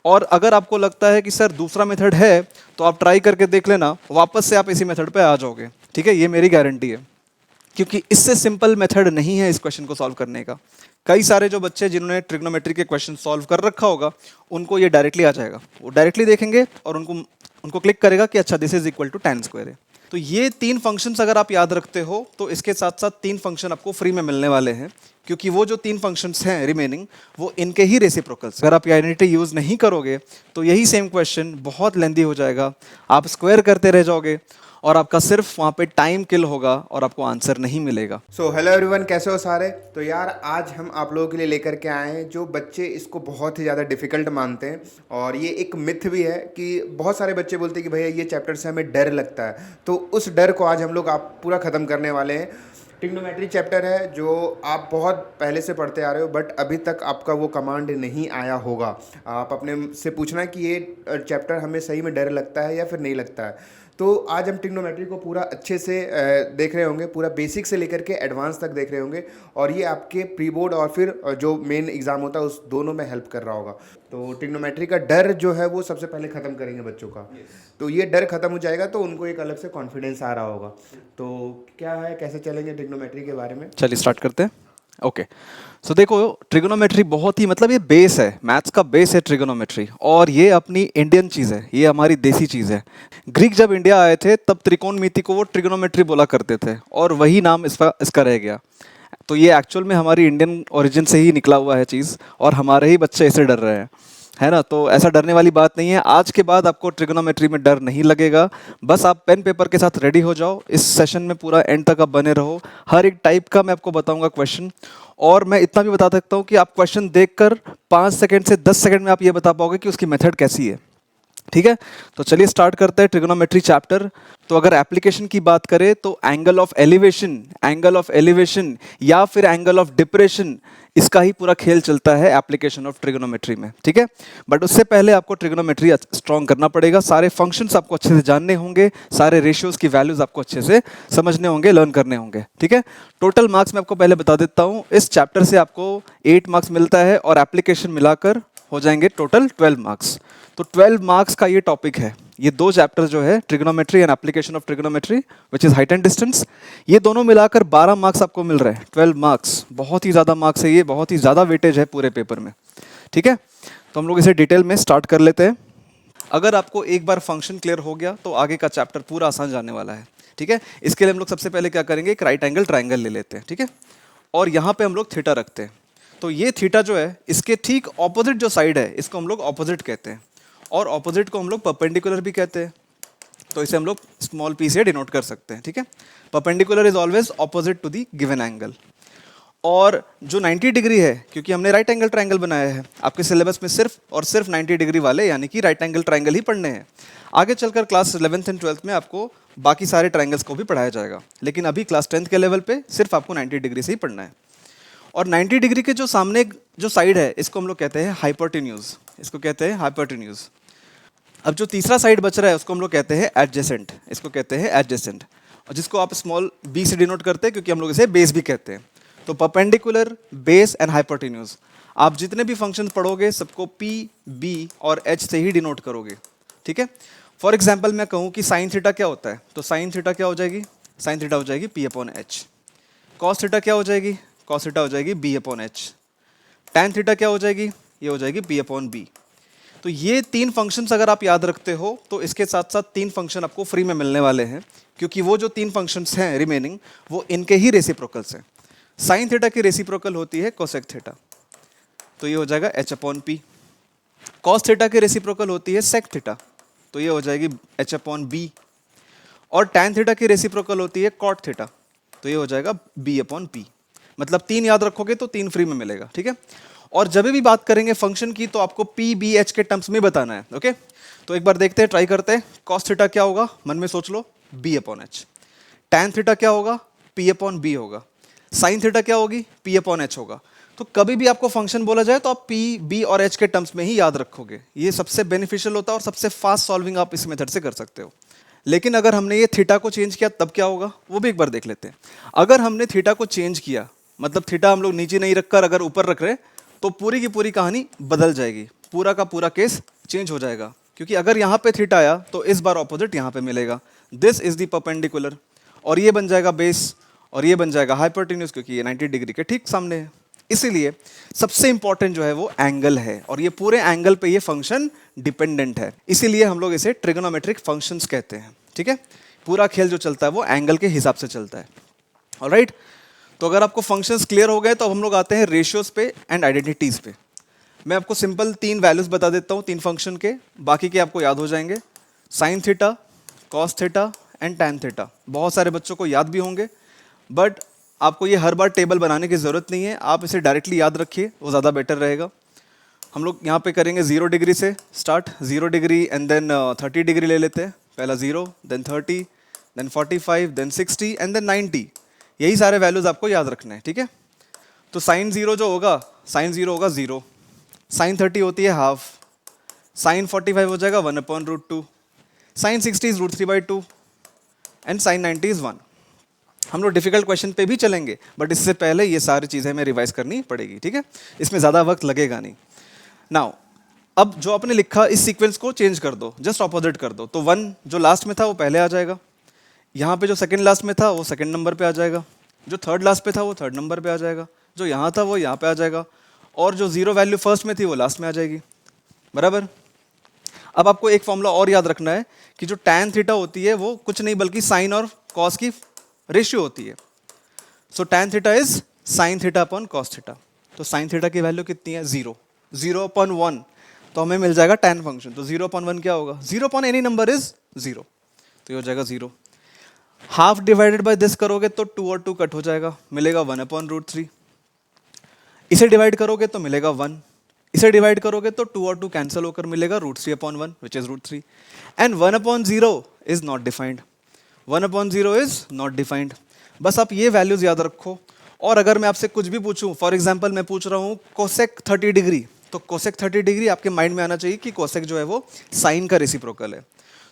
और अगर आपको लगता है कि सर दूसरा मेथड है तो आप ट्राई करके देख लेना, वापस से आप इसी मेथड पे आ जाओगे। ठीक है, ये मेरी गारंटी है, क्योंकि इससे सिंपल मेथड नहीं है इस क्वेश्चन को सॉल्व करने का। कई सारे जो बच्चे जिन्होंने ट्रिग्नोमेट्री के क्वेश्चन सॉल्व कर रखा होगा उनको ये डायरेक्टली आ जाएगा, वो डायरेक्टली देखेंगे और उनको उनको क्लिक करेगा कि अच्छा this is equal to tan square है। तो ये तीन फंक्शंस अगर आप याद रखते हो तो इसके साथ साथ तीन फंक्शन आपको फ्री में मिलने वाले हैं, क्योंकि वो जो तीन फंक्शंस हैं रिमेनिंग वो इनके ही रेसिप्रोकल्स। अगर आप ये आइडेंटिटी यूज नहीं करोगे तो यही सेम क्वेश्चन बहुत लेंदी हो जाएगा, आप स्क्वायर करते रह जाओगे और आपका सिर्फ वहाँ पे टाइम किल होगा और आपको आंसर नहीं मिलेगा। सो हेलो एवरीवन, कैसे हो सारे। तो यार आज हम आप लोगों के लिए लेकर के आए हैं जो बच्चे इसको बहुत ही ज़्यादा डिफिकल्ट मानते हैं, और ये एक मिथ भी है कि बहुत सारे बच्चे बोलते हैं कि भैया ये चैप्टर से हमें डर लगता है। तो उस डर को आज हम लोग आप पूरा ख़त्म करने वाले हैं। ट्रिग्नोमेट्री चैप्टर है जो आप बहुत पहले से पढ़ते आ रहे हो, बट अभी तक आपका वो कमांड नहीं आया होगा। आप अपने से पूछना कि ये चैप्टर हमें सही में डर लगता है या फिर नहीं लगता है। तो आज हम ट्रिग्नोमेट्री को पूरा अच्छे से देख रहे होंगे, पूरा बेसिक से लेकर के एडवांस तक देख रहे होंगे, और ये आपके प्री बोर्ड और फिर जो मेन एग्जाम होता है उस दोनों में हेल्प कर रहा होगा। तो ट्रिग्नोमेट्री का डर जो है वो सबसे पहले ख़त्म करेंगे बच्चों का। तो ये डर खत्म हो जाएगा तो उनको एक अलग से कॉन्फिडेंस आ रहा होगा। तो क्या है, कैसे चलेंगे ट्रिग्नोमेट्री के बारे में, चलिए स्टार्ट करते हैं। ओके, सो देखो ट्रिगोनोमेट्री बहुत ही मतलब ये बेस है, मैथ्स का बेस है ट्रिगोनोमेट्री, और ये अपनी इंडियन चीज़ है, ये हमारी देसी चीज़ है। ग्रीक जब इंडिया आए थे तब त्रिकोणमिति को वो ट्रिगोनोमेट्री बोला करते थे और वही नाम इसका रह गया। तो ये एक्चुअल में हमारी इंडियन ओरिजिन से ही निकला हुआ है चीज़, और हमारे ही बच्चे ऐसे डर रहे हैं, है ना। तो ऐसा डरने वाली बात नहीं है, आज के बाद आपको ट्रिगोनोमेट्री में डर नहीं लगेगा। बस आप पेन पेपर के साथ रेडी हो जाओ, इस सेशन में पूरा एंड तक आप बने रहो। हर एक टाइप का मैं आपको बताऊंगा क्वेश्चन, और मैं इतना भी बता सकता हूँ कि आप क्वेश्चन देखकर 5 सेकंड से 10 सेकंड में आप ये बता पाओगे कि उसकी मेथड कैसी है। ठीक है, तो चलिए स्टार्ट करते हैं ट्रिगोनोमेट्री चैप्टर। तो अगर एप्लीकेशन की बात करें तो एंगल ऑफ एलिवेशन या फिर एंगल ऑफ डिप्रेशन, इसका ही पूरा खेल चलता है एप्लीकेशन ऑफ ट्रिगोनोमेट्री में। ठीक है, बट उससे पहले आपको ट्रिगोनोमेट्री स्ट्रॉन्ग करना पड़ेगा, सारे फंक्शंस आपको अच्छे से जानने होंगे, सारे रेशियोज की वैल्यूज आपको अच्छे से समझने होंगे, लर्न करने होंगे। ठीक है, टोटल मार्क्स मैं आपको पहले बता देता हूँ, इस चैप्टर से आपको 8 मार्क्स मिलता है और एप्लीकेशन मिलाकर हो जाएंगे टोटल 12 मार्क्स। तो 12 मार्क्स का ये टॉपिक है, ये दो चैप्टर जो है trigonometry and application of trigonometry which is height and distance, ये दोनों मिलाकर 12 मार्क्स आपको मिल रहे हैं। 12 मार्क्स बहुत ही ज़्यादा मार्क्स है, ये बहुत ही ज़्यादा वेटेज है पूरे पेपर में। ठीक है, तो हम लोग इसे डिटेल में स्टार्ट कर लेते हैं। अगर आपको एक बार फंक्शन क्लियर हो गया तो आगे का चैप्टर पूरा आसान जाने वाला है। ठीक है, इसके लिए हम लोग सबसे पहले क्या करेंगे, एक राइट एंगल ट्राइंगल ले लेते हैं। ठीक है, और यहाँ पे हम लोग थीटा रखते हैं। तो ये थीटा जो है इसके ठीक ऑपोजिट जो साइड है इसको हम लोग ऑपोजिट कहते हैं, और ऑपोजिट को हम लोग परपेंडिकुलर भी कहते हैं। तो इसे हम लोग स्मॉल पी से डिनोट कर सकते हैं। ठीक है, perpendicular is always opposite to the given angle. और जो 90 डिग्री है, क्योंकि हमने राइट एंगल ट्राइंगल बनाया है, आपके सिलेबस में सिर्फ और सिर्फ 90 डिग्री वाले यानी कि राइट एंगल ट्राइंगल ही पढ़ने हैं। आगे चलकर क्लास 11th एंड 12th में आपको बाकी सारे ट्राइंगल्स को भी पढ़ाया जाएगा, लेकिन अभी क्लास 10th के लेवल पे सिर्फ आपको 90 डिग्री से ही पढ़ना है। और 90 डिग्री के जो सामने जो साइड है इसको हम लोग कहते हैं हाइपोटेन्यूज, इसको कहते हैं हाइपोटेन्यूज। अब जो तीसरा साइड बच रहा है उसको हम लोग कहते हैं एडजेसेंट, इसको कहते हैं एडजेसेंट, और जिसको आप स्मॉल बी से डिनोट करते हैं क्योंकि हम लोग इसे बेस भी कहते हैं। तो परपेंडिकुलर, बेस एंड हाइपोटेन्यूज, आप जितने भी फंक्शन पढ़ोगे सबको पी, बी और एच से ही डिनोट करोगे। ठीक है, फॉर एग्जाम्पल मैं कहूँ कि साइन थीटा क्या होता है, तो साइन थीटा क्या हो जाएगी, साइन थीटा हो जाएगी P upon H. Cos theta क्या हो जाएगी, कॉस थीटा हो जाएगी B upon H. Tan theta क्या हो जाएगी, ये हो जाएगी पी अपॉन बी। तो ये तीन फंक्शंस अगर आप याद रखते हो तो इसके साथ साथ तीन फंक्शन आपको फ्री में मिलने वाले हैं, क्योंकि वो जो तीन फंक्शंस हैं रिमेनिंग वो इनके ही रेसिप्रोकल्स हैं। साइन थीटा की रेसिप्रोकल होती है कोसेक थीटा, तो ये हो जाएगा H upon P. Cos theta की रेसिप्रोकल होती है सेक थीटा, तो ये हो जाएगी एच अपॉन बी। और टैन थीटा की रेसिप्रोकल होती है कॉट थीटा, तो ये हो जाएगा बी अपॉन पी। मतलब तीन याद रखोगे तो तीन फ्री में मिलेगा। ठीक है, और जब भी बात करेंगे फंक्शन की तो आपको पी बी एच के टर्म्स में बताना है। ओके, तो एक बार देखते हैं, ट्राई करते हैं। कॉस थीटा क्या होगा, मन में सोच लो, b upon H. Tan theta क्या होगा, पी अपॉन बी होगा। साइन थीटा क्या होगी, पी अपॉन एच होगा। तो कभी भी आपको फंक्शन बोला जाए तो आप पी, बी और एच के टर्म्स में ही याद रखोगे, ये सबसे बेनिफिशियल होता है और सबसे फास्ट सॉल्विंग आप इस मेथड से कर सकते हो। लेकिन अगर हमने ये थीटा को चेंज किया तब क्या होगा, वो भी एक बार देख लेते हैं। अगर हमने थीटा को चेंज किया, मतलब थीटा हम लोग नीचे नहीं रखकर अगर ऊपर रख रहे, तो पूरी की पूरी कहानी बदल जाएगी, पूरा का पूरा केस चेंज हो जाएगा, क्योंकि अगर यहाँ पे थीटा आया तो इस बार ऑपोजिट यहाँ पे मिलेगा। दिस इज द परपेंडिकुलर, और ये बन जाएगा बेस, और ये बन जाएगा हाइपोटेन्यूज, क्योंकि ये 90 डिग्री के ठीक सामने है। इसीलिए सबसे इंपॉर्टेंट जो है वो एंगल है, और ये पूरे एंगल पे ये फंक्शन डिपेंडेंट है, इसीलिए हम लोग इसे ट्रिगोनोमेट्रिक फंक्शंस कहते हैं। ठीक है, पूरा खेल जो चलता है वो एंगल के हिसाब से चलता है। ऑलराइट, तो अगर आपको फंक्शंस क्लियर हो गए तो हम लोग आते हैं रेशियोज पे एंड आइडेंटिटीज पे। मैं आपको सिंपल 3 वैल्यूज बता देता हूँ 3 फंक्शन के, बाकी के आपको याद हो जाएंगे। Sine theta, cos theta and tan theta. बहुत सारे बच्चों को याद भी होंगे, बट आपको ये हर बार टेबल बनाने की ज़रूरत नहीं है, आप इसे डायरेक्टली याद रखिए, वो ज़्यादा बेटर रहेगा। हम लोग यहाँ पे करेंगे 0 डिग्री से start, 0 degree and then 30 degree ले लेते हैं। पहला 0, then 30, then 45, then 60 and then 90। यही सारे वैल्यूज़ आपको याद रखने हैं। ठीक है, तो साइन 0 जो होगा, साइन 0 होगा 0, साइन 30 होती है हाफ, साइन 45 हो जाएगा 1/√2, sine 60 is √3/2 and sine 90 is 1। हम लोग डिफिकल्ट क्वेश्चन पे भी चलेंगे, बट इससे पहले ये सारी चीज़ें हमें रिवाइज करनी पड़ेगी। ठीक है, इसमें ज़्यादा वक्त लगेगा नहीं। नाउ अब जो आपने लिखा इस सीक्वेंस को चेंज कर दो, जस्ट ऑपोजिट कर दो, तो 1 जो लास्ट में था वो पहले आ जाएगा, यहाँ पे जो सेकंड लास्ट में था वो सेकंड नंबर पे आ जाएगा, जो थर्ड लास्ट पे था वो थर्ड नंबर पे आ जाएगा, जो यहाँ था वो यहाँ पे आ जाएगा, और जो 0 वैल्यू फर्स्ट में थी वो लास्ट में आ जाएगी। बराबर। अब आपको एक फॉर्मूला और याद रखना है कि जो टैन थीटा होती है वो कुछ नहीं बल्कि साइन और कॉस की रेशियो होती है। सो tan theta is sine theta upon cos theta. तो साइन थीटा की वैल्यू कितनी है? 0, 0/1, तो हमें मिल जाएगा टैन फंक्शन। तो 0/1 क्या होगा? 0 एनी नंबर इज 0, तो ये हो जाएगा 0। हाफ डिवाइडेड बाय दिस करोगे तो 2 और 2 कट हो जाएगा, मिलेगा 1/√3। इसे डिवाइड करोगे तो मिलेगा 1, इसे डिवाइड करोगे तो 2 और 2 कैंसिल होकर मिलेगा √3/1 which is √3। And 1/0 is not defined, 1/0 is not defined. बस आप ये वैल्यूज याद रखो। और अगर मैं आपसे कुछ भी पूछूं, फॉर एग्जांपल मैं पूछ रहा हूँ कोसेक 30 डिग्री, तो कोसेक 30 डिग्री आपके माइंड में आना चाहिए कि कोसेक जो है वो साइन का रेसिप्रोकल है।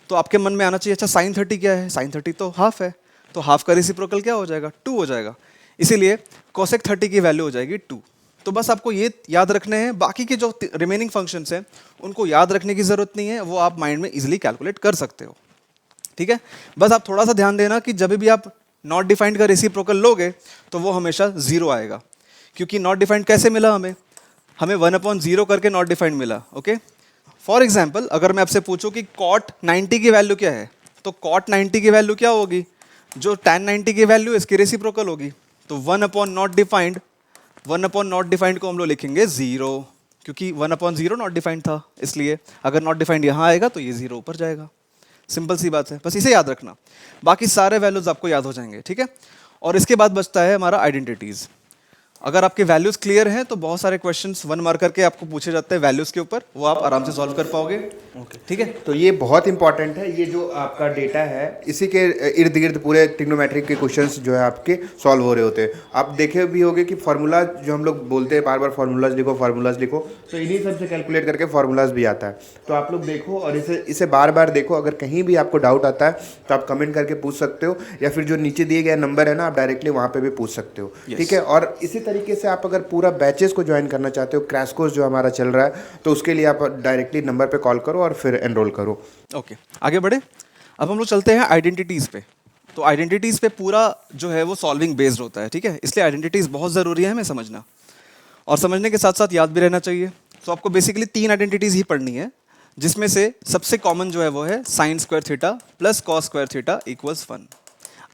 तो आपके मन में आना चाहिए अच्छा साइन 30 क्या है? साइन 30 तो हाफ है, तो हाफ का रेसिप्रोकल क्या हो जाएगा? 2 हो जाएगा। इसीलिए कोसेक 30 की वैल्यू हो जाएगी 2। तो बस आपको ये याद रखने हैं, बाकी के जो रिमेनिंग फंक्शंस हैं उनको याद रखने की जरूरत नहीं है, वो आप माइंड में इजीली कैलकुलेट कर सकते हो। ठीक है, बस आप थोड़ा सा ध्यान देना कि जब भी आप नॉट डिफाइंड का रेसिप्रोकल लोगे तो वो हमेशा 0 आएगा, क्योंकि नॉट डिफाइंड कैसे मिला हमें 1/0 करके नॉट डिफाइंड मिला। ओके, फॉर एग्जाम्पल अगर मैं आपसे पूछूं कि कॉट 90 की वैल्यू क्या है, तो कॉट 90 की वैल्यू क्या होगी? जो टैन 90 की वैल्यू इसकी रेसिप्रोकल होगी। तो 1/नॉट डिफाइंड, 1/नॉट डिफाइंड को हम लोग लिखेंगे 0, क्योंकि 1/0 नॉट डिफाइंड था, इसलिए अगर नॉट डिफाइंड यहाँ आएगा तो ये 0 ऊपर जाएगा। सिंपल सी बात है, बस इसे याद रखना, बाकी सारे वैल्यूज आपको याद हो जाएंगे। ठीक है, और इसके बाद बचता है हमारा आइडेंटिटीज। अगर आपके वैल्यूज क्लियर हैं तो बहुत सारे क्वेश्चंस 1 मार्क करके आपको पूछे जाते हैं वैल्यूज के ऊपर, वो आप आराम से सॉल्व कर पाओगे। ठीक है, तो ये बहुत इंपॉर्टेंट है, ये जो आपका डेटा है इसी के इर्द गिर्द पूरे ट्रिग्नोमेट्रिक के क्वेश्चंस जो है आपके सॉल्व हो रहे होते हैं। आप देखे भी होंगे कि फार्मूला जो हम लोग बोलते हैं बार बार फार्मूलाज लिखो, तो इन्हीं सब से कैलकुलेट करके फार्मूलाज भी आता है। तो आप लोग देखो और इसे बार बार देखो। अगर कहीं भी आपको डाउट आता है तो आप कमेंट करके पूछ सकते हो, या फिर जो नीचे दिए गया नंबर है ना, आप डायरेक्टली वहाँ पे भी पूछ सकते हो। ठीक है, और इसी तरीके से आप अगर पूरा बैचेस को ज्वाइन करना चाहते हो, क्रैश कोर्स जो हमारा चल रहा है, तो उसके लिए आप डायरेक्टली नंबर पे कॉल करो और फिर एनरोल करो। ओके, आगे बढ़े। अब हम लोग चलते हैं आइडेंटिटीज पे। तो आइडेंटिटीज पे पूरा जो है वो सॉल्विंग बेस्ड होता है। ठीक है, इसलिए आइडेंटिटीज बहुत ज़रूरी है हमें समझना, और समझने के साथ साथ याद भी रहना चाहिए। तो आपको बेसिकली 3 आइडेंटिटीज ही पढ़नी है, जिसमें से सबसे कॉमन जो है वो है sign square theta plus cos square theta equals 1।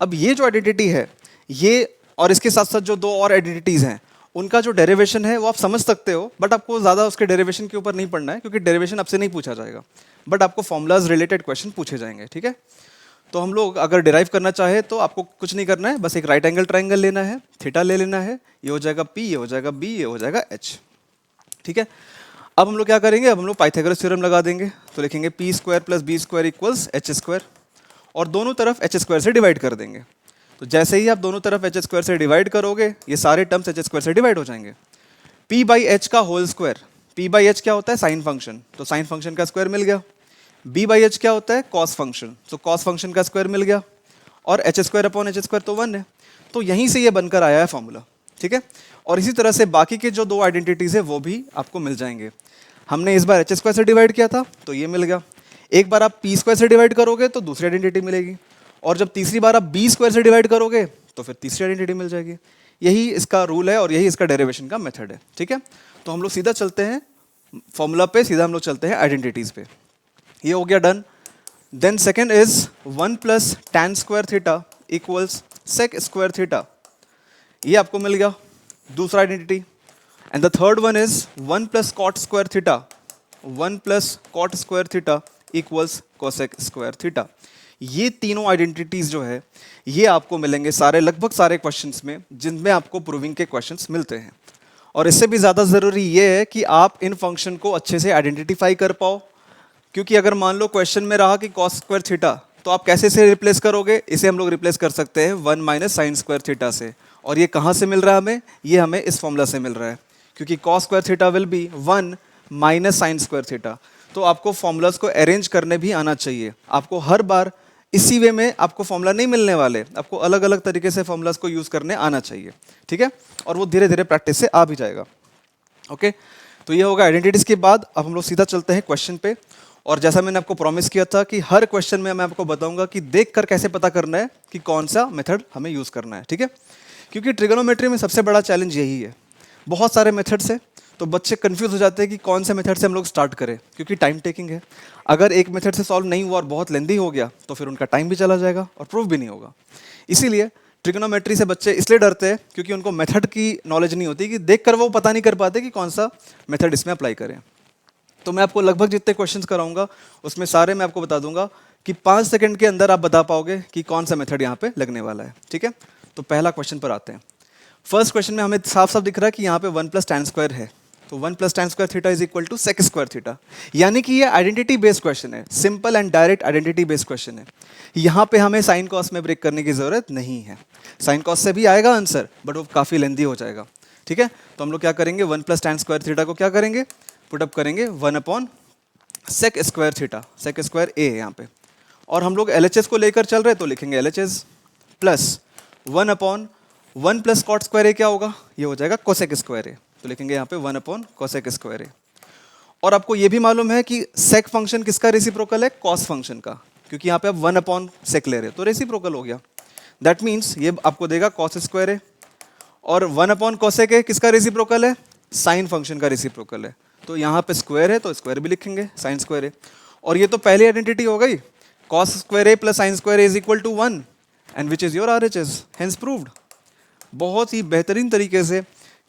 अब ये जो आइडेंटिटी है ये, और इसके साथ साथ जो 2 और आइडेंटिटीज हैं उनका जो डेरिवेशन है वो आप समझ सकते हो, बट आपको ज़्यादा उसके डेरिवेशन के ऊपर नहीं पढ़ना है, क्योंकि डेरिवेशन आपसे नहीं पूछा जाएगा, बट आपको फॉर्मूलाज रिलेटेड क्वेश्चन पूछे जाएंगे। ठीक है, तो हम लोग अगर डिराइव करना चाहे तो आपको कुछ नहीं करना है, बस एक राइट एंगल ट्राइंगल लेना है, थीटा ले लेना है, ये हो जाएगा P, ये हो जाएगा B, ये हो जाएगा H। ठीक है, अब हम लोग क्या करेंगे? अब हम लोग पाइथागोरस थ्योरम लगा देंगे। तो लिखेंगे P² + B² इक्वल्स H², और दोनों तरफ H² से डिवाइड कर देंगे। तो जैसे ही आप दोनों तरफ H² से डिवाइड करोगे, ये सारे टर्म्स H² से डिवाइड हो जाएंगे। P/H का होल स्क्वायर, P/H क्या होता है? साइन फंक्शन, तो साइन फंक्शन का स्क्वायर मिल गया। B/H क्या होता है? कॉस फंक्शन, तो कॉस फंक्शन का स्क्वायर मिल गया। और H²/H² तो 1 है, तो यहीं से ये बनकर आया है फॉर्मूला। ठीक है, और इसी तरह से बाकी के जो 2 आइडेंटिटीज है वो भी आपको मिल जाएंगे। हमने इस बार एच स्क्वायर से डिवाइड किया था तो ये मिल गया। एक बार आप पी स्क्वायर से डिवाइड करोगे तो दूसरी आइडेंटिटी मिलेगी, और जब तीसरी बार आप बी स्क्वायर से डिवाइड करोगे तो फिर तीसरी आइडेंटिटी मिल जाएगी। यही इसका रूल है और यही इसका डेरिवेशन का मेथड है, ठीक है। तो हम लोग सीधा चलते हैं फॉर्मूला पे, सीधा हम लोग चलते हैं आइडेंटिटीज पे। ये हो गया done. Then second is 1 plus tan square theta equals sec square theta, ये आपको मिल गया दूसरा identity. And the third one is 1 plus cot square theta, 1 plus cot square theta equals cosec square theta. ये तीनों आइडेंटिटीज जो है ये आपको मिलेंगे सारे, लगभग सारे क्वेश्चंस में जिनमें आपको प्रूविंग के क्वेश्चंस मिलते हैं। और इससे भी ज़्यादा ज़रूरी ये है कि आप इन फंक्शन को अच्छे से आइडेंटिफाई कर पाओ, क्योंकि अगर मान लो क्वेश्चन में रहा कि कॉस स्क्वायर थीटा, तो आप कैसे से रिप्लेस करोगे? इसे हम लोग रिप्लेस कर सकते हैं 1 माइनस साइन स्क्वायर थीटा से। और ये कहाँ से मिल रहा है हमें? ये हमें इस फॉर्मूला से मिल रहा है, क्योंकि cos square theta will be 1 minus sine square theta. तो आपको फॉर्मूलाज को अरेंज करने भी आना चाहिए। आपको हर बार इसी वे में आपको फॉर्मूला नहीं मिलने वाले, आपको अलग अलग तरीके से फॉर्मूलाज को यूज़ करने आना चाहिए, ठीक है। और वो धीरे धीरे प्रैक्टिस से आ भी जाएगा। ओके, तो ये होगा आइडेंटिटीज के बाद। अब हम लोग सीधा चलते हैं क्वेश्चन पे। और जैसा मैंने आपको प्रॉमिस किया था कि हर क्वेश्चन में मैं आपको बताऊंगा कि देखकर कैसे पता करना है कि कौन सा मेथड हमें यूज़ करना है, ठीक है। क्योंकि ट्रिगोनोमेट्री में सबसे बड़ा चैलेंज यही है, बहुत सारे मेथड्स हैं, तो बच्चे कंफ्यूज हो जाते हैं कि कौन से मेथड से हम लोग स्टार्ट करें, क्योंकि टाइम टेकिंग है। अगर एक मेथड से सॉल्व नहीं हुआ और बहुत लेंदी हो गया तो फिर उनका टाइम भी चला जाएगा और प्रूफ भी नहीं होगा। इसीलिए ट्रिगोनोमेट्री से बच्चे इसलिए डरते हैं क्योंकि उनको मेथड की नॉलेज नहीं होती, कि देखकर वो पता नहीं कर पाते कि कौन सा मेथड इसमें अप्लाई करें। तो मैं आपको लगभग जितने क्वेश्चंस कराऊंगा उसमें सारे मैं आपको बता दूंगा कि 5 सेकंड के अंदर आप बता पाओगे कि कौन सा मेथड यहाँ पे लगने वाला है, ठीक है। तो पहला क्वेश्चन पर आते हैं। फर्स्ट क्वेश्चन में हमें साफ साफ दिख रहा है कि यहाँ पे 1 प्लस tan स्क्वायर है, तो 1 plus tan square theta is equal to sec square theta. यानी कि ये आइडेंटिटी बेस्ड क्वेश्चन है, simple and direct identity based question है। यहाँ पे हमें साइन कॉस में ब्रेक करने की जरूरत नहीं है। साइन कॉस से भी आएगा आंसर, बट वो काफ़ी लेंदी हो जाएगा, ठीक है। तो हम लोग क्या करेंगे, 1 प्लस tan स्क्वायर थीटा को क्या करेंगे, पुटअप करेंगे 1 upon sec square theta, sec square a है यहाँ पे। और हम लोग LHS को लेकर चल रहे तो लिखेंगे LHS plus 1 upon 1 plus cot square a क्या होगा, ये हो जाएगा कोसेक स्क्वायर ए, तो लिखेंगे यहाँ पे 1 अपॉन कोसेक स्क्वायर ए। और आपको ये भी मालूम है कि सेक फंक्शन किसका रेसिप्रोकल है, कॉस फंक्शन का, क्योंकि यहाँ पे आप 1 अपॉन सेक ले रहे हो तो रेसिप्रोकल हो गया। दैट मीन्स ये आपको देगा कॉस स्क्वायर ए, और 1 अपॉन कोसेक ए किसका रेसिप्रोकल है, साइन फंक्शन का रेसिप्रोकल है। तो यहाँ पे स्क्वायर है तो स्क्वायर भी लिखेंगे, साइन स्क्वायर ए। और ये तो पहली आइडेंटिटी हो गई, cos square A plus sine square A is equal to 1 and which is your RHS, hence proved. बहुत ही बेहतरीन तरीके से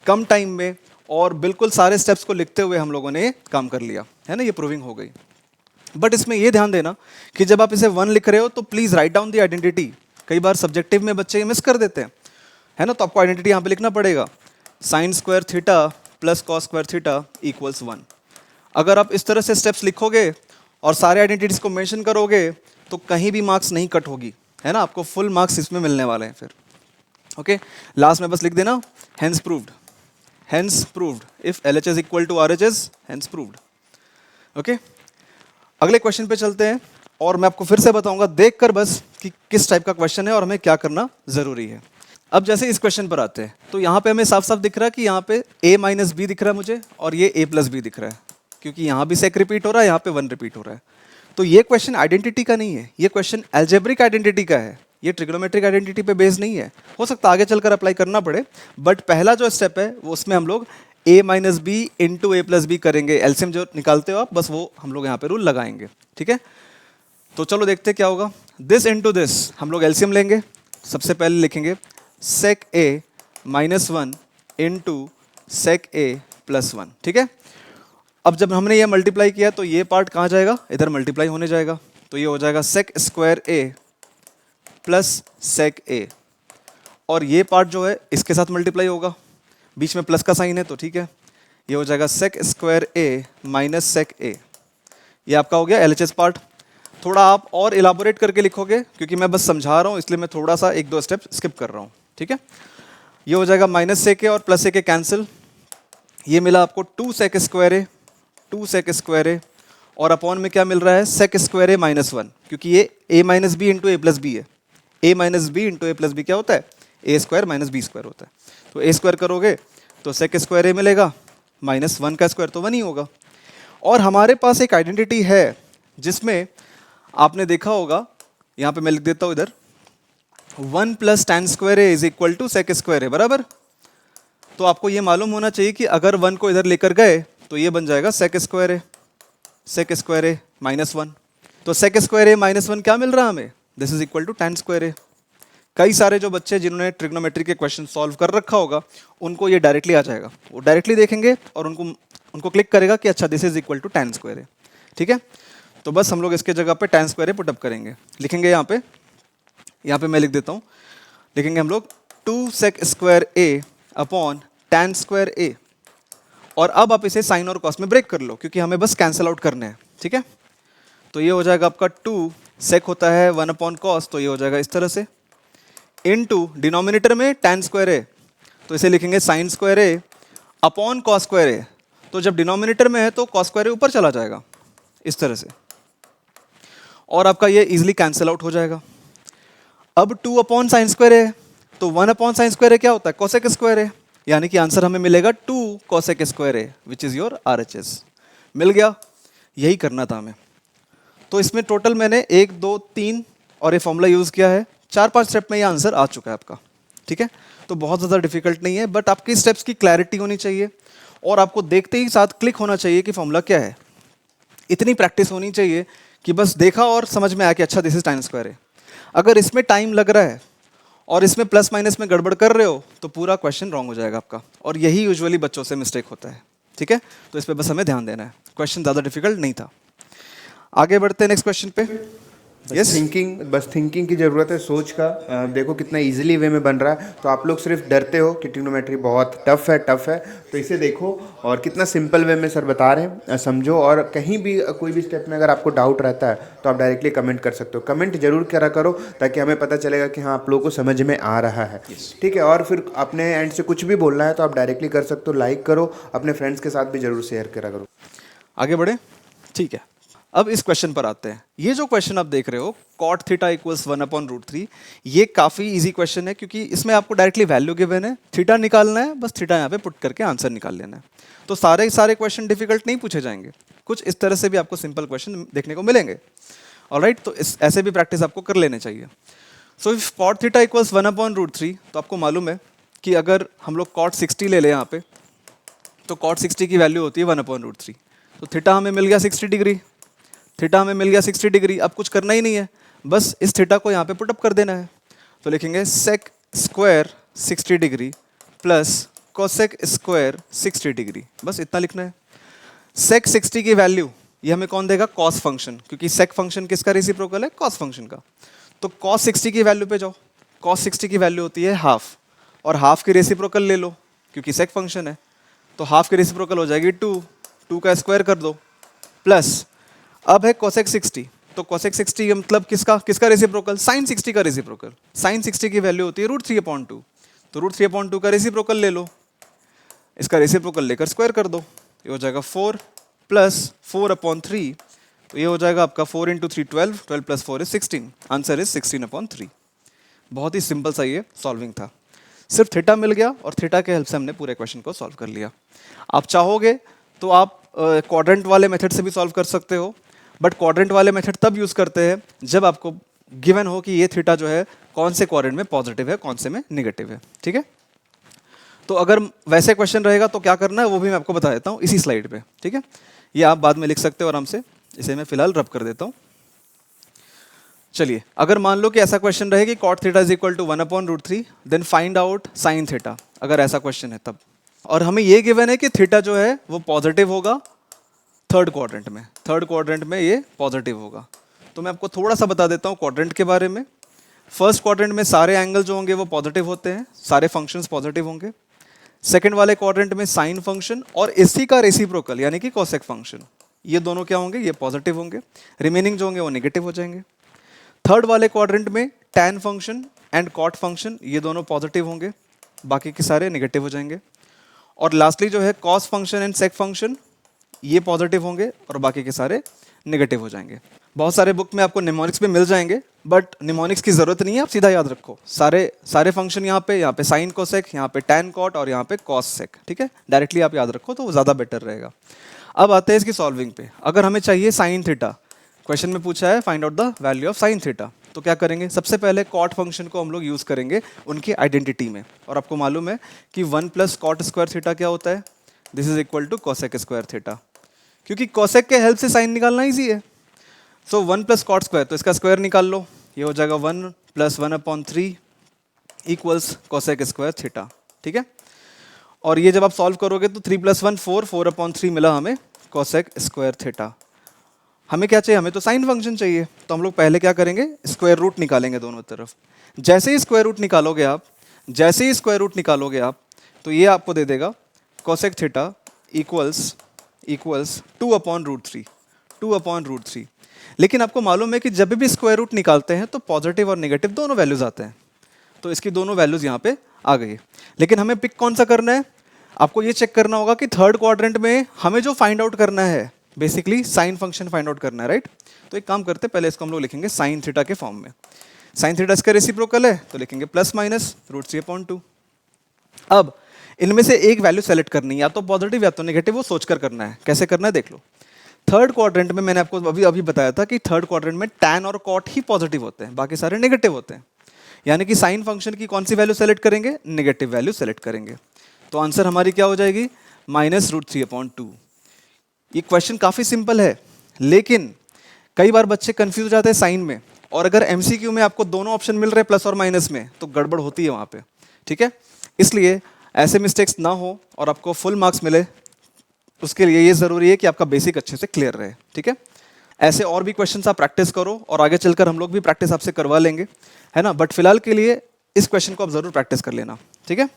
कम टाइम में और बिल्कुल सारे स्टेप्स को लिखते हुए हम लोगों ने काम कर लिया है ना, ये प्रूविंग हो गई। बट इसमें ये ध्यान देना कि जब आप इसे 1 लिख रहे हो तो please write down the identity. कई बार सब्जेक्टिव में बच्चे मिस कर देते हैं, है ना, तो आपको आइडेंटिटी यहाँ पे लिखना पड़ेगा, sign square theta plus cos square theta equals 1। अगर आप इस तरह से स्टेप्स लिखोगे और सारे आइडेंटिटीज को मेंशन करोगे तो कहीं भी मार्क्स नहीं कट होगी, है ना, आपको फुल मार्क्स इसमें मिलने वाले हैं फिर। ओके, लास्ट में बस लिख देना hence proved, hence proved, if LHS equal to RHS hence proved. Okay, अगले क्वेश्चन पे चलते हैं और मैं आपको फिर से बताऊंगा देखकर बस कि किस टाइप का क्वेश्चन है और हमें क्या करना जरूरी है। अब जैसे इस क्वेश्चन पर आते हैं तो यहाँ पे हमें साफ साफ दिख रहा है कि यहाँ पे a माइनस बी दिख रहा है मुझे और ये a प्लस बी दिख रहा है, क्योंकि यहाँ भी सेक रिपीट हो रहा है, यहाँ पे 1 रिपीट हो रहा है। तो ये क्वेश्चन आइडेंटिटी का नहीं है, ये क्वेश्चन एल्जेब्रिक आइडेंटिटी का है, ये ट्रिग्नोमेट्रिक आइडेंटिटी पे बेस नहीं है। हो सकता है आगे चलकर अप्लाई करना पड़े, बट पहला जो स्टेप है वो उसमें हम लोग a minus B into A plus B करेंगे। एलसीएम जो निकालते हो आप बस वो हम लोग यहाँ पे रूल लगाएंगे, ठीक है। तो चलो देखते हैं क्या होगा। दिस इंटू दिस हम लोग एलसीएम लेंगे। सबसे पहले लिखेंगे sec a minus 1 into sec a plus 1, ठीक है। अब जब हमने ये मल्टीप्लाई किया तो ये पार्ट कहाँ जाएगा, इधर मल्टीप्लाई होने जाएगा, तो ये हो जाएगा sec square a plus sec a, और ये पार्ट जो है इसके साथ मल्टीप्लाई होगा, बीच में प्लस का साइन है तो ठीक है, ये हो जाएगा sec square a minus sec a। ये आपका हो गया LHS पार्ट। थोड़ा आप और इलाबोरेट करके लिखोगे क्योंकि मैं बस समझा रहा हूँ, इसलिए मैं थोड़ा सा 1-2 स्टेप स्किप कर रहा हूँ, ठीक है। ये हो जाएगा माइनस sec a और प्लस sec a कैंसिल, ये मिला आपको 2 sec square a, 2 sec square a, और अपॉन में क्या मिल रहा है sec स्क्वायर a माइनस 1, क्योंकि ये a minus B into A plus B है। a minus B into A plus B क्या होता है, a square minus B square होता है। तो a स्क्वायर करोगे तो sec स्क्वायर a मिलेगा, माइनस 1 का स्क्वायर तो 1 ही होगा, और हमारे पास एक आइडेंटिटी है जिसमें आपने देखा होगा, यहाँ पे मैं लिख देता हूँ इधर, 1 plus tan square A is equal to sec square a, बराबर। तो आपको ये मालूम होना चाहिए कि अगर 1 को इधर लेकर गए तो ये बन जाएगा सेक स्क्वायर ए, सेक स्क्वायर ए माइनस 1। तो सेक स्क्वायर ए माइनस 1 क्या मिल रहा है हमें, this is equal to tan square a. कई सारे जो बच्चे जिन्होंने ट्रिग्नोमेट्री के क्वेश्चन सॉल्व कर रखा होगा उनको ये डायरेक्टली आ जाएगा, वो डायरेक्टली देखेंगे और उनको क्लिक करेगा कि अच्छा this is equal to tan square a, ठीक है। तो बस हम लोग इसके जगह पे tan स्क्वायर ए पुटअप करेंगे, लिखेंगे यहाँ पे मैं लिख देता हूँ, लिखेंगे हम लोग 2 सेक स्क्वायर ए अपॉन tan स्क्वायर ए। और अब आप इसे साइन और कॉस में ब्रेक कर लो क्योंकि हमें बस कैंसिल आउट करने हैं, ठीक है। तो ये हो जाएगा आपका 2 सेक होता है 1 अपॉन कॉस, तो ये हो जाएगा इस तरह से, इनटू डिनोमिनेटर में tan स्क्वायर ए, तो इसे लिखेंगे साइन स्क्वायर ए अपॉन कॉस स्क्वायर ए। तो जब डिनोमिनेटर में है तो कॉस स्क्वायर ए ऊपर चला जाएगा इस तरह से, और आपका ये इजीली कैंसिल आउट हो जाएगा। अब 2 अपॉन साइन स्क्वायर ए, तो 1 अपॉन साइन स्क्वायर ए क्या होता है, कोसेक स्क्वायर ए, यानी कि आंसर हमें मिलेगा 2 cosec square A which is your RHS। मिल गया, यही करना था हमें। तो इसमें टोटल मैंने 1 2 3 और ये फॉर्मूला यूज़ किया है, 4-5 स्टेप में ये आंसर आ चुका है आपका, ठीक है। तो बहुत ज़्यादा डिफिकल्ट नहीं है, बट आपकी स्टेप्स की क्लैरिटी होनी चाहिए और आपको देखते ही साथ क्लिक होना चाहिए कि फॉर्मूला क्या है। इतनी प्रैक्टिस होनी चाहिए कि बस देखा और समझ में आया कि अच्छा दिस इज tan स्क्वायर है। अगर इसमें टाइम लग रहा है और इसमें प्लस माइनस में गड़बड़ कर रहे हो तो पूरा क्वेश्चन रॉन्ग हो जाएगा आपका, और यही यूजुअली बच्चों से मिस्टेक होता है, ठीक है। तो इस पर बस हमें ध्यान देना है, क्वेश्चन ज़्यादा डिफिकल्ट नहीं था। आगे बढ़ते हैं नेक्स्ट क्वेश्चन पे। यस, बस थिंकिंग की ज़रूरत है, सोच का। देखो कितना इजीली वे में बन रहा है। तो आप लोग सिर्फ डरते हो कि ट्रिग्नोमेट्री बहुत टफ है, तो इसे देखो और कितना सिंपल वे में सर बता रहे हैं, समझो। और कहीं भी कोई भी स्टेप में अगर आपको डाउट रहता है तो आप डायरेक्टली कमेंट कर सकते हो। कमेंट जरूर करा करो ताकि हमें पता चलेगा कि हाँ आप लोगों को समझ में आ रहा है, ठीक है। और फिर अपने एंड से कुछ भी बोलना है तो आप डायरेक्टली कर सकते हो, लाइक करो, अपने फ्रेंड्स के साथ भी जरूर शेयर करा करो। आगे बढ़े, ठीक है। अब इस क्वेश्चन पर आते हैं। ये जो क्वेश्चन आप देख रहे हो cot थीटा इक्वल्स 1/√3, ये काफ़ी इजी क्वेश्चन है क्योंकि इसमें आपको डायरेक्टली वैल्यू गिवन है, थीटा निकालना है, बस थीटा यहाँ पे पुट करके आंसर निकाल लेना है। तो सारे क्वेश्चन डिफिकल्ट नहीं पूछे जाएंगे, कुछ इस तरह से भी आपको सिंपल क्वेश्चन देखने को मिलेंगे। ऑलराइट, तो ऐसे भी प्रैक्टिस आपको कर लेने चाहिए। So if cot theta equals 1/√3, तो आपको मालूम है कि अगर हम लोग cot 60 ले लें यहाँ पे, तो cot 60 की वैल्यू होती है 1/√3। तो थीटा हमें मिल गया 60 डिग्री, थीटा हमें मिल गया 60 डिग्री। अब कुछ करना ही नहीं है, बस इस थीटा को यहाँ पे पुटअप कर देना है। तो लिखेंगे sec square 60 degree plus cosec square 60 degree, बस इतना लिखना है। सेक 60 की वैल्यू ये हमें कौन देगा, कॉस फंक्शन, क्योंकि सेक फंक्शन किसका रेसिप्रोकल है, कॉस फंक्शन का। तो कॉस 60 की वैल्यू पे जाओ, कॉस 60 की वैल्यू होती है हाफ, और हाफ की रेसिप्रोकल ले लो क्योंकि सेक फंक्शन है। तो हाफ की रेसिप्रोकल हो जाएगी 2 का स्क्वायर कर दो, प्लस अब है कोसेक 60, तो कोसेक 60 मतलब किसका रेसिप्रोकल, साइन 60 का रेसिप्रोकल। साइन 60 की वैल्यू होती है √3/2, तो √3/2 का रेसिप्रोकल ले लो, इसका रेसिप्रोकल लेकर स्क्वायर कर दो, ये हो जाएगा 4 प्लस 4/3, तो ये हो जाएगा आपका 4 × 3 12, 12 + 4 is 16, आंसर इज 16/3। बहुत ही सिंपल सा ये सॉल्विंग था, सिर्फ थीटा मिल गया और थीटा के हेल्प से हमने पूरे क्वेश्चन को सॉल्व कर लिया। आप चाहोगे तो आप क्वाड्रेंट वाले मेथड से भी सॉल्व कर सकते हो, बट क्वाड्रेंट वाले मेथड तब यूज़ करते हैं जब आपको गिवन हो कि ये थीटा जो है कौन से क्वाड्रेंट में पॉजिटिव है, कौन से में निगेटिव है, ठीक है। तो अगर वैसे क्वेश्चन रहेगा तो क्या करना है वो भी मैं आपको बता देता हूँ इसी स्लाइड पे, ठीक है। ये आप बाद में लिख सकते हो आराम से, इसे मैं फिलहाल रब कर देता हूँ। चलिए, अगर मान लो कि ऐसा क्वेश्चन रहे कि cot theta is equal to 1/√3, then find out sine theta, अगर ऐसा क्वेश्चन है तब। और हमें ये गिवन है कि थीटा जो है वो पॉजिटिव होगा थर्ड क्वाड्रेंट में ये पॉजिटिव होगा। तो मैं आपको थोड़ा सा बता देता हूँ क्वाड्रेंट के बारे में। फर्स्ट क्वाड्रेंट में सारे एंगल जो होंगे वो पॉजिटिव होते हैं, सारे फंक्शंस पॉजिटिव होंगे। सेकंड वाले क्वाड्रेंट में साइन फंक्शन और इसी का रेसिप्रोकल यानी कि कोसेक फंक्शन, ये दोनों क्या होंगे, ये पॉजिटिव होंगे, रिमेनिंग जो होंगे वो नेगेटिव हो जाएंगे। थर्ड वाले क्वाड्रेंट में tan function and cot function, ये दोनों पॉजिटिव होंगे, बाकी के सारे नेगेटिव हो जाएंगे। और लास्टली जो है cos function and sec function, ये पॉजिटिव होंगे और बाकी के सारे नेगेटिव हो जाएंगे। बहुत सारे बुक में आपको निमोनिक्स भी मिल जाएंगे, बट निमोनिक्स की जरूरत नहीं है, आप सीधा याद रखो सारे फंक्शन यहाँ पे साइन कोसेक, यहाँ पे टैन कॉट और यहाँ पे कॉस सेक, ठीक है। डायरेक्टली आप याद रखो तो वो ज़्यादा बेटर रहेगा। अब आते हैं इसकी सॉल्विंग पे। अगर हमें चाहिए साइन थीटा, क्वेश्चन में पूछा है find out the value of sine theta, तो क्या करेंगे? सबसे पहले कॉट फंक्शन को हम लोग यूज़ करेंगे उनकी आइडेंटिटी में। और आपको मालूम है कि 1 प्लस कॉट स्क्वायर थीटा क्या होता है? This is equal to cosec square theta, क्योंकि कोसेक के हेल्प से साइन निकालना ईजी है। सो 1 प्लस कॉट स्क्वायर, तो इसका स्क्वायर निकाल लो, ये हो जाएगा 1 plus 1/3 equals cosec square theta, ठीक है। और ये जब आप सॉल्व करोगे तो 3 + 1 4, 4/3 मिला हमें कोसेक स्क्वायर थीटा। हमें क्या चाहिए? हमें तो साइन फंक्शन चाहिए, तो हम लोग पहले क्या करेंगे? स्क्वायर रूट निकालेंगे दोनों तरफ। जैसे ही स्क्वायर रूट निकालोगे आप, जैसे ही स्क्वायर रूट निकालोगे आप, तो ये आपको दे देगा कोसेक थीटा इक्वल्स 2/√3, 2/√3। लेकिन आपको मालूम है कि जब भी स्क्वायर रूट निकालते हैं तो पॉजिटिव और नेगेटिव दोनों वैल्यूज आते हैं, तो इसकी दोनों वैल्यूज यहाँ पे आ गई। लेकिन हमें पिक कौन सा करना है? आपको ये चेक करना होगा कि थर्ड क्वाड्रेंट में हमें जो फाइंड आउट करना है, basically sine function find out करना है, राइट। तो एक काम करते हैं, पहले इसको हम लोग लिखेंगे साइन थीटा के फॉर्म में। साइन थीटा इसका रेसिप्रोकल है, तो लिखेंगे ±√3/2। अब इनमें से एक वैल्यू सेलेक्ट करनी है, या तो पॉजिटिव या तो नेगेटिव, वो सोचकर करना है। कैसे करना है देख लो। थर्ड क्वाड्रेंट में मैंने आपको अभी बताया था कि थर्ड क्वाड्रेंट में टैन और कॉट ही पॉजिटिव होते हैं, बाकी सारे नेगेटिव होते हैं। यानी कि साइन फंक्शन की कौन सी वैल्यू सेलेक्ट करेंगे? नेगेटिव वैल्यू सेलेक्ट करेंगे। तो आंसर हमारी क्या हो जाएगी? -√3/2। ये क्वेश्चन काफ़ी सिंपल है, लेकिन कई बार बच्चे कंफ्यूज हो जाते हैं साइन में, और अगर एमसीक्यू में आपको दोनों ऑप्शन मिल रहे हैं प्लस और माइनस में, तो गड़बड़ होती है वहाँ पे, ठीक है। इसलिए ऐसे मिस्टेक्स ना हो और आपको फुल मार्क्स मिले, उसके लिए ये ज़रूरी है कि आपका बेसिक अच्छे से क्लियर रहे, ठीक है। ऐसे और भी क्वेश्चंस आप प्रैक्टिस करो, और आगे चलकर हम लोग भी प्रैक्टिस आपसे करवा लेंगे, है ना। बट फिलहाल के लिए इस क्वेश्चन को आप ज़रूर प्रैक्टिस कर लेना, ठीक है।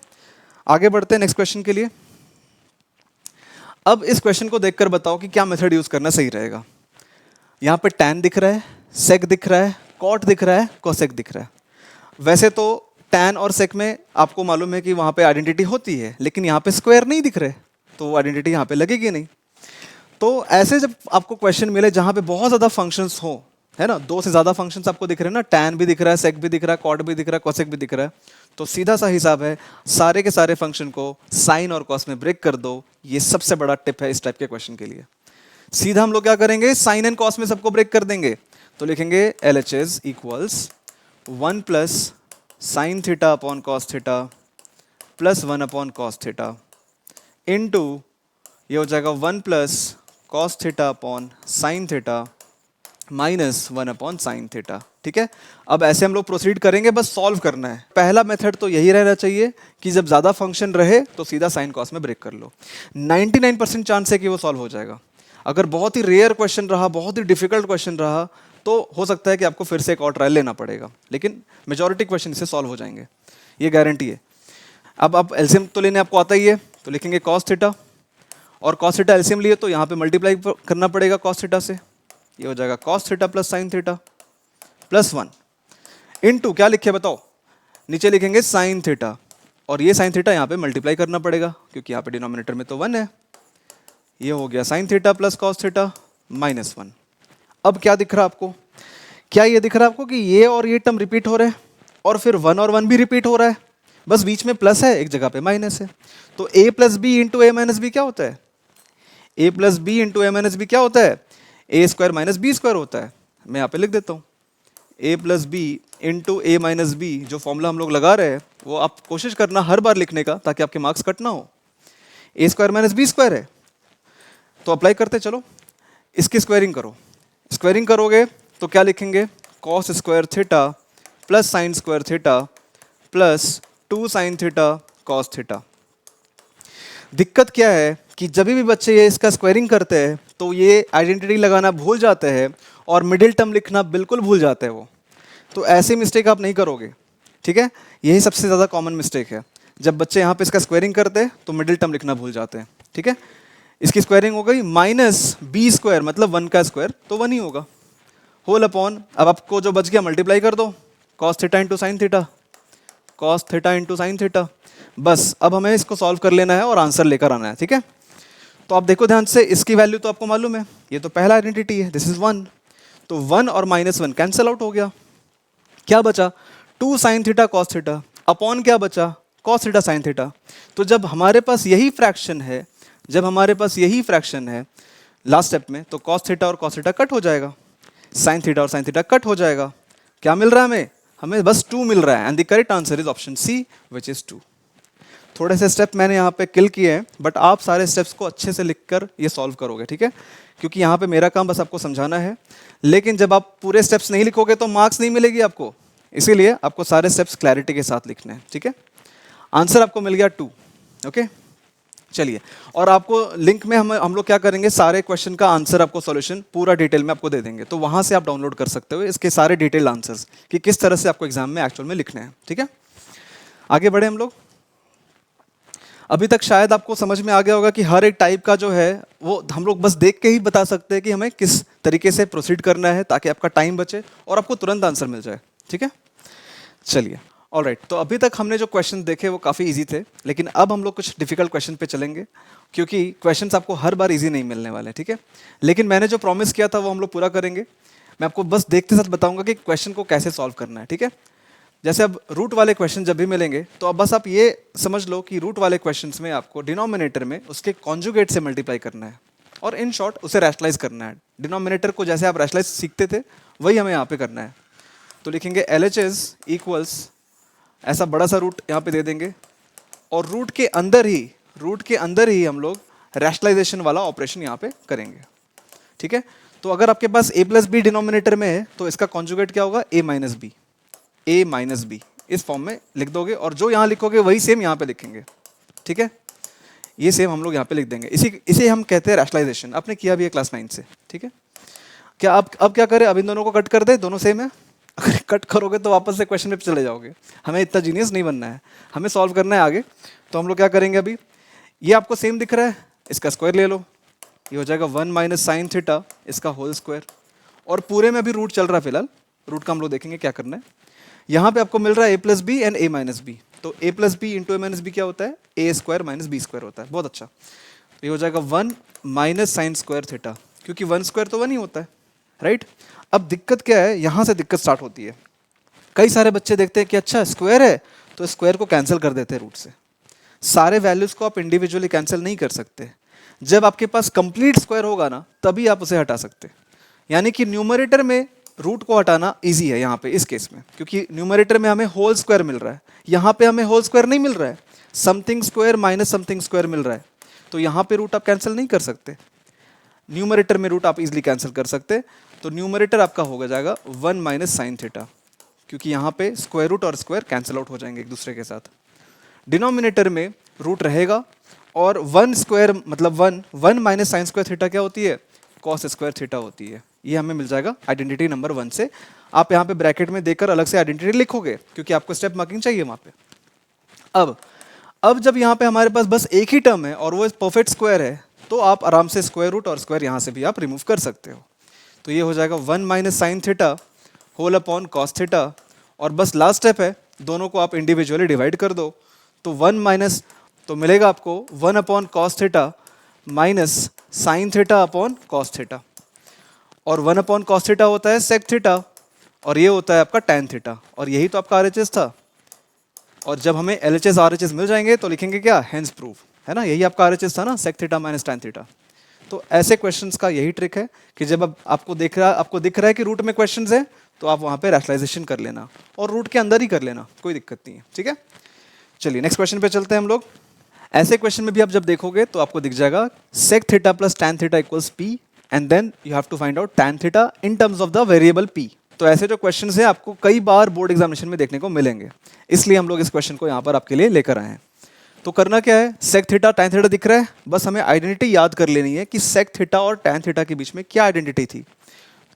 आगे बढ़ते हैं नेक्स्ट क्वेश्चन के लिए। अब इस क्वेश्चन को देखकर बताओ कि क्या मेथड यूज़ करना सही रहेगा। यहाँ पे टैन दिख रहा है, सेक दिख रहा है, कॉट दिख रहा है, कोसेक दिख रहा है। वैसे तो टैन और सेक में आपको मालूम है कि वहाँ पे आइडेंटिटी होती है, लेकिन यहाँ पे स्क्वायर नहीं दिख रहे, तो वो आइडेंटिटी यहाँ पे लगेगी नहीं। तो ऐसे जब आपको क्वेश्चन मिले जहाँ पे बहुत ज़्यादा फंक्शंस हो, है ना, 2 से ज़्यादा फंक्शंस आपको दिख रहे हैं ना, टैन भी दिख रहा है, सेक भी दिख रहा है, कॉट भी दिख रहा है, कोसेक भी दिख रहा है, तो सीधा सा हिसाब है, सारे के सारे फंक्शन को साइन और कॉस में ब्रेक कर दो। ये सबसे बड़ा टिप है इस टाइप के क्वेश्चन के लिए। सीधा हम लोग क्या करेंगे? साइन एंड कॉस में सबको ब्रेक कर देंगे। तो लिखेंगे LHS equals 1 plus sine theta upon cos theta plus 1/cos theta into ये हो जाएगा 1 plus cos theta upon sine theta minus 1/sin theta, ठीक है। अब ऐसे हम लोग प्रोसीड करेंगे, बस सॉल्व करना है। पहला मेथड तो यही रहना चाहिए कि जब ज़्यादा फंक्शन रहे तो सीधा साइन कॉस में ब्रेक कर लो। 99% चांस है कि वो सॉल्व हो जाएगा। अगर बहुत ही रेयर क्वेश्चन रहा, बहुत ही डिफिकल्ट क्वेश्चन रहा, तो हो सकता है कि आपको फिर से एक और ट्रायल लेना पड़ेगा, लेकिन मेजॉरिटी क्वेश्चन इससे सॉल्व हो जाएंगे, ये गारंटी है। अब आप एलसीएम तो लेने आपको आता ही है, तो लिखेंगे कॉस थीटा, और कॉस थीटा एलसीएम लिए तो यहाँ पे मल्टीप्लाई करना पड़ेगा कॉस थीटा से, ये हो जाएगा cos theta plus sine theta plus 1 into क्या लिखे बताओ? नीचे लिखेंगे साइन थीटा, और ये साइन थीटा यहाँ पे मल्टीप्लाई करना पड़ेगा क्योंकि यहाँ पे डिनोमिनेटर में तो 1 है। ये हो गया sine theta plus cos theta minus 1। अब क्या दिख रहा है आपको? क्या ये दिख रहा है आपको कि ये और ये टर्म रिपीट हो रहे हैं, और फिर 1 और 1 भी रिपीट हो रहा है, बस बीच में प्लस है, एक जगह पे माइनस है। तो a plus B into A minus B क्या होता है? a plus B into A minus B क्या होता है? A square minus B square होता है। मैं यहाँ पे लिख देता हूँ a plus B into A minus B, जो फॉर्मूला हम लोग लगा रहे हैं वो आप कोशिश करना हर बार लिखने का, ताकि आपके मार्क्स कट ना हो। ए स्क्वायर माइनस बी स्क्वायर है, तो अप्लाई करते चलो, इसकी स्क्वायरिंग करो। स्क्वायरिंग करोगे तो क्या लिखेंगे? Cos square theta plus sine square theta plus 2 sine theta cos theta. दिक्कत क्या है कि जब भी बच्चे ये इसका स्क्वायरिंग करते हैं तो ये आइडेंटिटी लगाना भूल जाते हैं और मिडिल टर्म लिखना बिल्कुल भूल जाते हैं वो। तो ऐसी मिस्टेक आप नहीं करोगे, ठीक है। यही सबसे ज़्यादा कॉमन मिस्टेक है, जब बच्चे यहाँ पे इसका स्क्वायरिंग करते हैं तो मिडिल टर्म लिखना भूल जाते हैं, ठीक है। इसकी स्क्वायरिंग हो गई माइनस बी स्क्वायर, मतलब 1 का स्क्वायर तो 1 ही होगा, होल अपॉन, अब आपको जो बच गया मल्टीप्लाई कर दो, cos theta into sine theta, cos theta into sine theta. बस अब हमें इसको सॉल्व कर लेना है और आंसर लेकर आना है, ठीक है। तो आप देखो ध्यान से, इसकी वैल्यू तो आपको मालूम है, ये तो पहला आइडेंटिटी है, दिस इज 1, तो 1 और -1 कैंसिल आउट हो गया। क्या बचा? 2 sine theta cos theta upon क्या बचा? Cos theta sine theta. तो जब हमारे पास यही फ्रैक्शन है, लास्ट स्टेप में, तो कॉस थीटा और कॉस थीटा कट हो जाएगा, साइन थीटा और साइन थीटा कट हो जाएगा। क्या मिल रहा है हमें? हमें बस 2 मिल रहा है, and the correct answer is option C which is 2। थोड़े से स्टेप मैंने यहाँ पे किल किए हैं, बट आप सारे स्टेप्स को अच्छे से लिखकर ये सॉल्व करोगे, ठीक है? क्योंकि यहाँ पे मेरा काम बस आपको समझाना है, लेकिन जब आप पूरे स्टेप्स नहीं लिखोगे तो मार्क्स नहीं मिलेगी आपको, इसीलिए आपको सारे स्टेप्स क्लैरिटी के साथ लिखने हैं, ठीक है? आंसर आपको मिल गया 2, ओके? चलिए, और आपको लिंक में हम लोग क्या करेंगे, सारे क्वेश्चन का आंसर आपको सॉल्यूशन पूरा डिटेल में आपको दे देंगे, तो वहाँ से आप डाउनलोड कर सकते हो इसके सारे डिटेल आंसर्स कि किस तरह से आपको एग्जाम में एक्चुअल में लिखने हैं, ठीक है? आगे बढ़े हम लोग। अभी तक शायद आपको समझ में आ गया होगा कि हर एक टाइप का जो है वो हम लोग बस देख के ही बता सकते हैं कि हमें किस तरीके से प्रोसीड करना है ताकि आपका टाइम बचे और आपको तुरंत आंसर मिल जाए, ठीक है? चलिए, ऑलराइट। तो अभी तक हमने जो क्वेश्चन देखे वो काफ़ी इजी थे, लेकिन अब हम लोग कुछ डिफिकल्ट क्वेश्चन पे चलेंगे, क्योंकि क्वेश्चंस आपको हर बार इजी नहीं मिलने वाले, ठीक है? लेकिन मैंने जो प्रॉमिस किया था वो हम लोग पूरा करेंगे। मैं आपको बस देखते साथ बताऊंगा कि क्वेश्चन को कैसे सॉल्व करना है, ठीक है? जैसे अब रूट वाले क्वेश्चन जब भी मिलेंगे तो अब बस आप ये समझ लो कि रूट वाले क्वेश्चंस में आपको डिनोमिनेटर में उसके कॉन्जुगेट से मल्टीप्लाई करना है, और इन शॉर्ट उसे रैशनलाइज करना है। डिनोमिनेटर को जैसे आप रैशनलाइज सीखते थे वही हमें यहाँ पे करना है। तो लिखेंगे LHS इक्वल्स, ऐसा बड़ा सा रूट यहाँ पे दे देंगे, और रूट के अंदर ही हम लोग रैशनलाइजेशन वाला ऑपरेशन यहाँ पे करेंगे, ठीक है? तो अगर आपके पास a प्लस बी डिनोमिनेटर में है तो इसका कॉन्जुगेट क्या होगा, a माइनस बी, इस फॉर्म में लिख दोगे, और जो यहाँ लिखोगे वही सेम यहाँ पे लिखेंगे, ठीक है? ये सेम हम लोग यहाँ पे लिख देंगे। इसे हम कहते हैं रैशनलाइजेशन। आपने किया भी है क्लास 9 से, ठीक है? क्या अब क्या करें, अब इन दोनों को कट कर दे, दोनों सेम है। अगर कट करोगे तो वापस से क्वेश्चन पे चले जाओगे। हमें इतना जीनियस नहीं बनना है, हमें सॉल्व करना है आगे। तो हम लोग क्या करेंगे, अभी ये आपको सेम दिख रहा है, इसका स्क्वायर ले लो, ये हो जाएगा 1 माइनस साइन थीटा, इसका होल स्क्वायर, और पूरे में अभी रूट चल रहा है फिलहाल, रूट का हम लोग देखेंगे क्या करना है। यहाँ पे आपको मिल रहा है a plus B and a minus B, तो a plus B into a minus B क्या होता है, a square minus B square होता है। बहुत अच्छा, तो ये हो जाएगा 1 माइनस साइन स्क्वायर थीटा, क्योंकि 1 स्क्वायर तो 1 ही होता है, राइट? अब दिक्कत क्या है, यहाँ से दिक्कत स्टार्ट होती है। कई सारे बच्चे देखते हैं कि अच्छा स्क्वायर है तो स्क्वायर को कैंसिल कर देते हैं रूट से। सारे वैल्यूज को आप इंडिविजुअली कैंसिल नहीं कर सकते। जब आपके पास कंप्लीट स्क्वायर होगा ना तभी आप उसे हटा सकते। यानी कि न्यूमरेटर में रूट को हटाना इजी है यहाँ पे इस केस में, क्योंकि न्यूमरेटर में हमें होल स्क्वायर मिल रहा है, यहाँ पे हमें होल स्क्वायर नहीं मिल रहा है, something square minus something square मिल रहा है। तो यहाँ पे रूट आप कैंसिल नहीं कर सकते, न्यूमरेटर में रूट आप इजीली कैंसिल कर सकते। तो न्यूमरेटर आपका होगा जाएगा 1 माइनस साइन थीटा, क्योंकि यहाँ पे स्क्वायर रूट और स्क्वायर कैंसिल आउट हो जाएंगे एक दूसरे के साथ। डिनोमिनेटर में रूट रहेगा, और 1 स्क्वायर मतलब 1 माइनस साइन स्क्वायर थीटा क्या होती है, कॉस स्क्वायर थीटा होती है। ये हमें मिल जाएगा आइडेंटिटी नंबर 1 से। आप यहाँ पे ब्रैकेट में देकर अलग से आइडेंटिटी लिखोगे, क्योंकि आपको स्टेप मार्किंग चाहिए वहाँ पे। अब जब यहाँ पे हमारे पास बस एक ही टर्म है और वो परफेक्ट स्क्वायर है, तो आप आराम से स्क्वायर रूट और स्क्वायर यहाँ से भी आप रिमूव कर सकते हो। तो ये हो जाएगा 1 minus sine theta whole upon cos theta, और बस लास्ट स्टेप है, दोनों को आप इंडिविजुअली डिवाइड कर दो, तो 1 माइनस, तो मिलेगा आपको 1 upon cos theta minus sine theta upon cos theta, और 1 अपॉन कॉस थीटा होता है सेक थीटा, और ये होता है आपका टैन थीटा, और यही तो आपका RHS था। और जब हमें LHS RHS मिल जाएंगे तो लिखेंगे क्या, हेंस प्रूफ, है ना? यही आपका RHS था ना, sec theta minus tan theta. तो ऐसे क्वेश्चंस का यही ट्रिक है कि जब अब आपको दिख रहा है कि रूट में क्वेश्चंस है, तो आप वहाँ पे रैशनलाइजेशन कर लेना, और रूट के अंदर ही कर लेना, कोई दिक्कत नहीं है, ठीक है? चलिए नेक्स्ट क्वेश्चन पे चलते हैं हम लोग। ऐसे क्वेश्चन में भी आप जब देखोगे तो आपको दिख जाएगा sec theta plus tan theta equals P, and then you have to find out tan theta in terms of the variable P. तो ऐसे जो क्वेश्चंस हैं आपको कई बार बोर्ड एग्जामिनेशन में देखने को मिलेंगे, इसलिए हम लोग इस क्वेश्चन को यहाँ पर आपके लिए लेकर आए हैं। तो करना क्या है, सेक थीटा टैन थीटा दिख रहा है, बस हमें आइडेंटिटी याद कर लेनी है कि सेक थीटा और टैन थीटा के बीच में क्या आइडेंटिटी थी।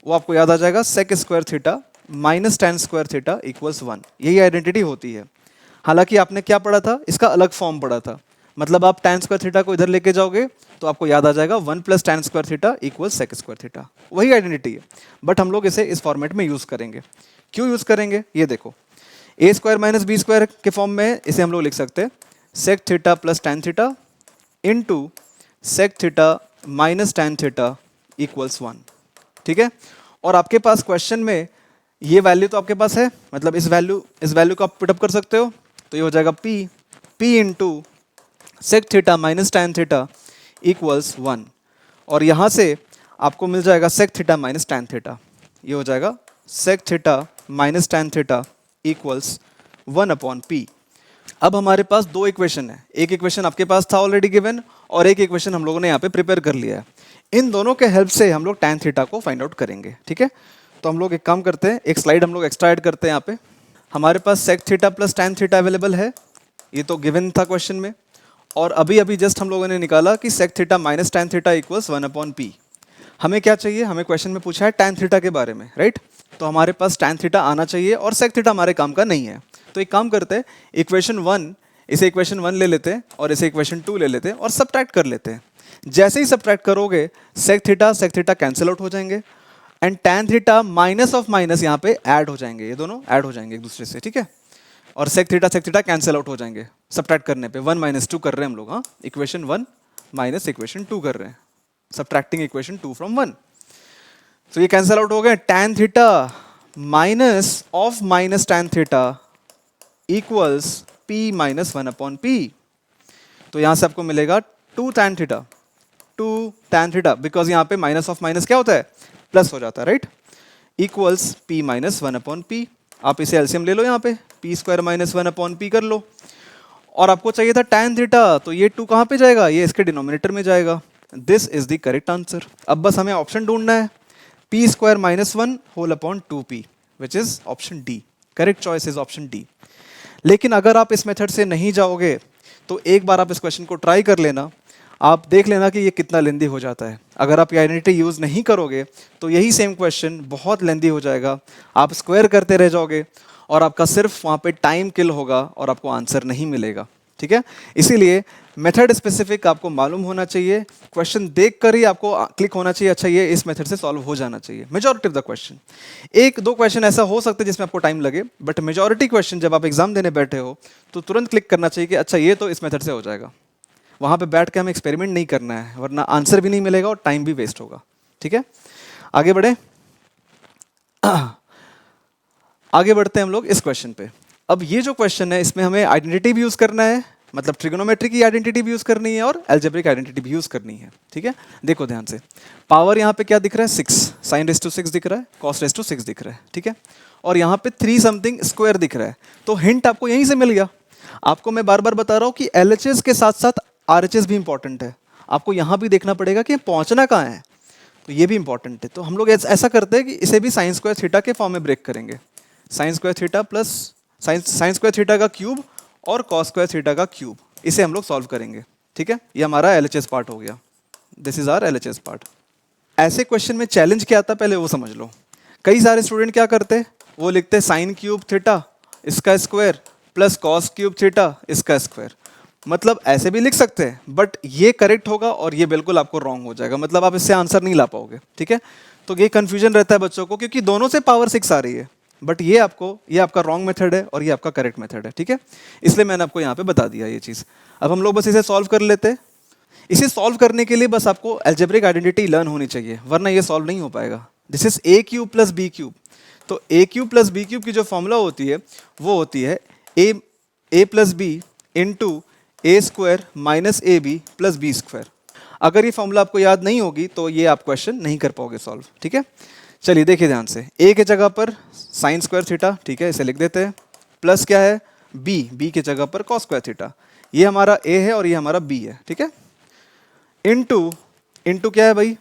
वो आपको याद आ जाएगा, sec square theta minus tan square theta equals 1, यही आइडेंटिटी होती है। हालांकि आपने क्या पढ़ा था, इसका अलग फॉर्म पढ़ा था, मतलब आप टैन स्क्वायर थीटा को इधर लेके जाओगे तो आपको याद आ जाएगा 1 plus tan square theta equal sec square theta, वही आइडेंटिटी है, बट हम लोग इसे इस फॉर्मेट में यूज़ करेंगे। क्यों यूज़ करेंगे, ये देखो, A square minus B square के फॉर्म में इसे हम लोग लिख सकते हैं sec theta plus tan theta into sec theta minus tan theta equals 1, ठीक है? और आपके पास क्वेश्चन में ये वैल्यू तो आपके पास है, मतलब इस वैल्यू को आप पुटअप कर सकते हो, तो ये हो जाएगा p into sec theta minus tan theta equals 1, और यहाँ से आपको मिल जाएगा sec theta minus tan theta, ये हो जाएगा sec theta minus tan theta equals 1/p। अब हमारे पास दो इक्वेशन है, एक इक्वेशन आपके पास था ऑलरेडी गिवन और एक इक्वेशन हम लोगों ने यहाँ पे प्रिपेयर कर लिया है। इन दोनों के हेल्प से हम लोग टैन थीटा को फाइंड आउट करेंगे, ठीक है। तो हम लोग एक काम करते हैं, एक स्लाइड हम लोग एक्स्ट्रा ऐड करते हैं यहाँ पे। हमारे पास sec theta plus tan theta available है, ये तो गिवन था क्वेश्चन में, और अभी अभी जस्ट हम लोगों ने निकाला कि sec theta minus tan theta equals 1/p। हमें क्या चाहिए, हमें क्वेश्चन में पूछा है टैन थीटा के बारे में, राइट। तो हमारे पास टैन थीटा आना चाहिए और सेक थीटा हमारे काम का नहीं है। तो एक काम करते हैं, इक्वेशन 1, इसे इक्वेशन 1 ले लेते हैं और इसे इक्वेशन 2 ले लेते हैं और सब्ट्रैक्ट कर लेते हैं। जैसे ही सब्ट्रैक्ट करोगे सेक थीटा कैंसिल आउट हो जाएंगे and tan theta minus of minus यहाँ पे ऐड हो जाएंगे, ये दोनों ऐड हो जाएंगे एक दूसरे से, ठीक है। और सेक थीटा कैंसिल आउट हो जाएंगे सब्ट्रैक्ट करने पे। 1 - 2 कर रहे हैं हम लोग, हाँ, इक्वेशन 1 माइनस इक्वेशन 2 कर रहे हैं, सब्ट्रैक्टिंग इक्वेशन 2 फ्रॉम 1। तो ये कैंसिल आउट हो गए, tan theta minus of minus tan theta equals p minus 1/p। तो यहां से आपको मिलेगा 2 tan थीटा, बिकॉज यहाँ पे माइनस ऑफ माइनस क्या होता है, प्लस हो जाता है, right, equals p minus 1/p। आप इसे एलसीएम ले लो, यहाँ पे p स्क्वायर माइनस 1/p कर लो। और आपको चाहिए था tan थीटा, तो ये 2 कहाँ पे जाएगा, ये इसके डिनोमिनेटर में जाएगा। This is the correct answer. अब बस हमें ऑप्शन ढूंढना है, p square minus 1 whole upon 2p, which is option D. Correct choice is option D. लेकिन अगर आप इस मेथड से नहीं जाओगे तो एक बार आप इस क्वेश्चन को ट्राई कर लेना, आप देख लेना कि ये कितना लेंदी हो जाता है। अगर आप ये आइडेंटिटी यूज़ नहीं करोगे तो यही सेम क्वेश्चन बहुत लेंदी हो जाएगा, आप स्क्वायर करते रह जाओगे और आपका सिर्फ वहाँ पे टाइम किल होगा और आपको आंसर नहीं मिलेगा, ठीक है। इसीलिए मेथड स्पेसिफिक आपको मालूम होना चाहिए, क्वेश्चन देख कर ही आपको क्लिक होना चाहिए, अच्छा ये इस मेथड से सॉल्व हो जाना चाहिए मेजॉरिटी ऑफ द क्वेश्चन। एक दो क्वेश्चन ऐसा हो सकता है जिसमें आपको टाइम लगे, बट मेजॉरिटी क्वेश्चन जब आप एग्जाम देने बैठे हो तो तुरंत क्लिक करना चाहिए कि अच्छा ये तो इस मेथड से हो जाएगा। वहाँ पे बैठ के हमें एक्सपेरिमेंट नहीं करना है, वरना आंसर भी नहीं मिलेगा और टाइम भी वेस्ट होगा, ठीक है। आगे बढ़े, आगे बढ़ते हैं हम लोग इस क्वेश्चन पे। अब ये जो क्वेश्चन है इसमें हमें आइडेंटिटी भी यूज करना है, मतलब ट्रिगोनोमेट्री की आइडेंटिटी भी यूज करनी है और अलजेब्रिक आइडेंटिटी भी यूज करनी है, ठीक है। देखो ध्यान से, पावर यहाँ पे क्या दिख रहा है, 6, साइन रेस टू 6 दिख रहा है, कॉस रेस टू 6 दिख रहा है, ठीक है। और यहाँ पे 3 समथिंग स्क्वायर दिख रहा है, तो हिंट आपको यहीं से मिल गया। आपको मैं बार बार बता रहा हूँ कि LHS के साथ साथ RHS भी इंपॉर्टेंट है, आपको यहाँ भी देखना पड़ेगा कि पहुँचना कहाँ है, तो ये भी इंपॉर्टेंट है। तो हम लोग ऐसा करते हैं कि इसे भी साइन स्क्वायर थीटा के फॉर्म में ब्रेक करेंगे, sign square theta plus sine square theta का क्यूब और कॉस स्क्वायर थीटा का क्यूब, इसे हम लोग सॉल्व करेंगे, ठीक है। ये हमारा LHS पार्ट हो गया, this is our LHS part. ऐसे क्वेश्चन में चैलेंज क्या आता है पहले वो समझ लो। कई सारे स्टूडेंट क्या करते हैं, वो लिखते हैं साइन क्यूब थीटा इसका square plus cos cube theta इसका स्क्वायर, मतलब ऐसे भी लिख सकते हैं, बट ये करेक्ट होगा और ये बिल्कुल आपको रॉन्ग हो जाएगा, मतलब आप इससे आंसर नहीं ला पाओगे, ठीक है। तो ये कंफ्यूजन रहता है बच्चों को, क्योंकि दोनों से पावर 6 आ रही है, बट ये आपका रॉन्ग मेथड है और ये आपका करेक्ट मेथड है, ठीक है। इसलिए मैंने आपको यहाँ पे बता दिया ये चीज़। अब हम लोग बस इसे सॉल्व कर लेते हैं। इसे सॉल्व करने के लिए बस आपको अलजेब्रिक आइडेंटिटी लर्न होनी चाहिए, वरना ये सॉल्व नहीं हो पाएगा। This is a cube plus b cube. तो a cube plus b cube की जो फॉर्मूला होती है वो होती है a plus B into a square minus a b plus b square. अगर ये फॉर्मूला आपको याद नहीं होगी तो ये आप क्वेश्चन नहीं कर पाओगे सॉल्व, ठीक है। चलिए देखिए ध्यान से, a के जगह पर साइन स्क्वायर थीटा, ठीक है, इसे लिख देते हैं, प्लस क्या है b के जगह पर कॉस स्क्वायर थीटा, ये हमारा a है और ये हमारा b है, ठीक है। इंटू क्या है भाई,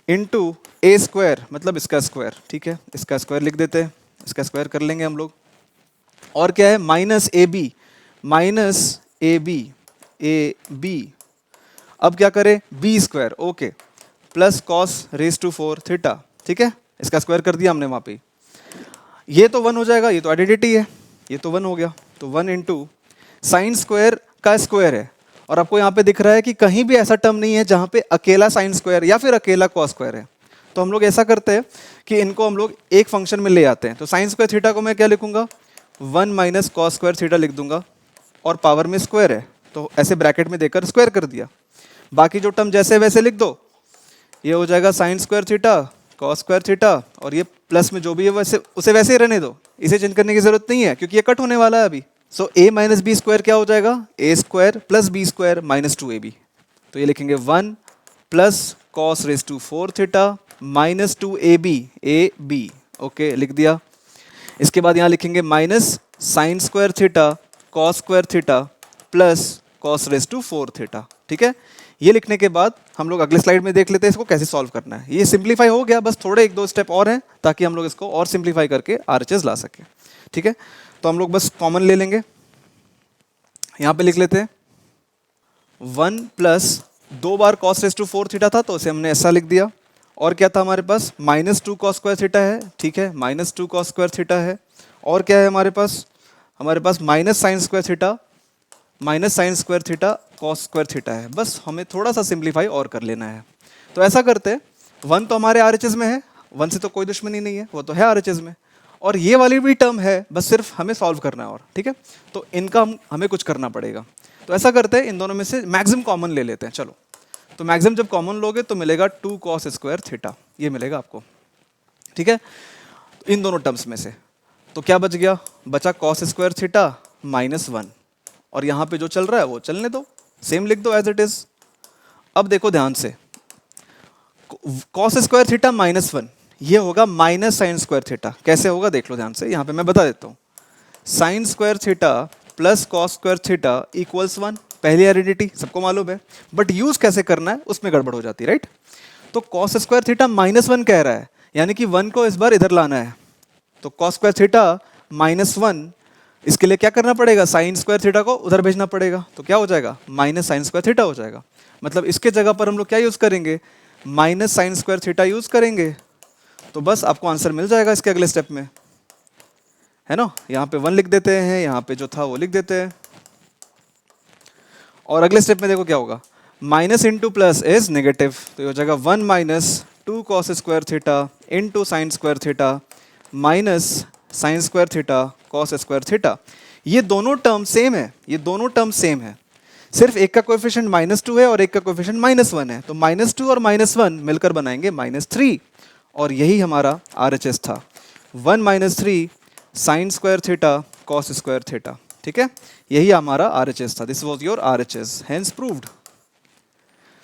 इंटू ए स्क्वायर मतलब इसका स्क्वायर, ठीक है, इसका स्क्वायर लिख देते हैं, इसका स्क्वायर कर लेंगे हम लोग। और क्या है माइनस ए बी, अब क्या करें b square, okay, plus cos raise to 4 theta, ठीक है, इसका स्क्वायर कर दिया हमने वहाँ पे। ये तो 1 हो जाएगा, ये तो आइडेंटिटी है, ये तो 1 हो गया, तो 1 इंटू साइन स्क्वायर का स्क्वायर है, और आपको यहाँ पे दिख रहा है कि कहीं भी ऐसा टर्म नहीं है जहाँ पे अकेला साइन स्क्वायर या फिर अकेला कॉस स्क्वायर है। तो हम लोग ऐसा करते हैं कि इनको हम लोग एक फंक्शन में ले आते हैं। तो साइन स्क्वायर थीटा को मैं क्या लिखूंगा, 1 माइनस कॉस स्क्वायर थीटा लिख दूंगा, और पावर में स्क्वायर है तो ऐसे ब्रैकेट में देकर स्क्वायर कर दिया। बाकी जो टर्म जैसे वैसे लिख दो, ये हो जाएगा sign square theta cos square theta, और ये प्लस में जो भी है वैसे उसे वैसे ही रहने दो, इसे चेंज करने की जरूरत नहीं है क्योंकि ये कट होने वाला है अभी। So a minus B square क्या हो जाएगा, a square plus b square minus 2ab। तो ये लिखेंगे 1 plus cos raise to 4 theta minus 2ab a b, okay लिख दिया। इसके बाद यहाँ लिखेंगे minus sine square theta cos square theta plus cos raise to 4 theta, ठीक है। ये लिखने के बाद हम लोग अगले स्लाइड में देख लेते हैं इसको कैसे सॉल्व करना है। ये सिंप्लीफाई हो गया, बस थोड़े 1-2 स्टेप और हैं ताकि हम लोग इसको और सिंप्लीफाई करके आरएचएस ला सकें, ठीक है। तो हम लोग बस कॉमन ले लेंगे, यहाँ पे लिख लेते हैं 1 प्लस 2 बार कॉस रेस टू 4 थीटा था तो उसे हमने ऐसा लिख दिया, और क्या था हमारे पास माइनस 2 कॉस स्क्वायर थीटा है, ठीक है, माइनस 2 कॉस स्क्वायर थीटा है, और क्या है हमारे पास minus sine square theta minus sine square theta cos square theta है। बस हमें थोड़ा सा सिंप्लीफाई और कर लेना है। तो ऐसा करते हैं, 1 तो हमारे आरएचएस में है, 1 से तो कोई दुश्मनी नहीं है, वो तो है आरएचएस में, और ये वाली भी टर्म है, बस सिर्फ हमें सॉल्व करना है और, ठीक है। तो इनका हमें कुछ करना पड़ेगा। तो ऐसा करते हैं, इन दोनों में से मैक्सिमम कॉमन ले लेते हैं। चलो, तो मैक्सिमम जब कॉमन लोगे तो मिलेगा 2 कॉस स्क्वायर थीटा, ये मिलेगा आपको, ठीक है, इन दोनों टर्म्स में से। तो क्या बच गया, बचा कॉस स्क्वायर थीटा माइनस 1, और यहाँ पे जो चल रहा है वो चलने दो, सेम लिख दो एज इट इज। अब देखो ध्यान से, कॉस स्क्वायर थीटा माइनस 1 ये होगा माइनस साइन स्क्वायर थीटा। कैसे होगा देख लो ध्यान से, यहाँ पे मैं बता देता हूँ। Sign square theta plus cos square theta equals 1, पहली आइडेंटिटी सबको मालूम है, बट यूज कैसे करना है उसमें गड़बड़ हो जाती है, राइट। तो कॉस स्क्वायर थीटा माइनस 1 कह रहा है, यानी कि 1 को इस बार इधर लाना है। तो कॉस स्क्वायर थीटा माइनस 1, इसके लिए क्या करना पड़ेगा, साइन स्क्वायर थीटा को उधर भेजना पड़ेगा। तो क्या हो जाएगा, माइनस साइन स्क्वायर थीटा हो जाएगा। मतलब इसके जगह पर हम लोग क्या यूज करेंगे, minus sine square theta use करेंगे। तो बस आपको आंसर मिल जाएगा इसके अगले स्टेप में, है ना। यहाँ पे 1 लिख देते हैं, यहाँ पे जो था वो लिख देते हैं, और अगले स्टेप में देखो क्या होगा, minus into plus is negative, तो ये हो जाएगा 1 minus 2 cos square theta into sine square theta minus sine square theta cos square theta. ये दोनों टर्म सेम है, ये दोनों टर्म सेम है, सिर्फ एक का कोएफिशिएंट -2 है और एक का कोएफिशिएंट -1 है। तो -2 और -1 मिलकर बनाएंगे -3, और यही हमारा आरएचएस था, 1 minus 3 sign square theta cos square theta, ठीक है। यही हमारा आरएचएस था, this was your RHS, hence proved.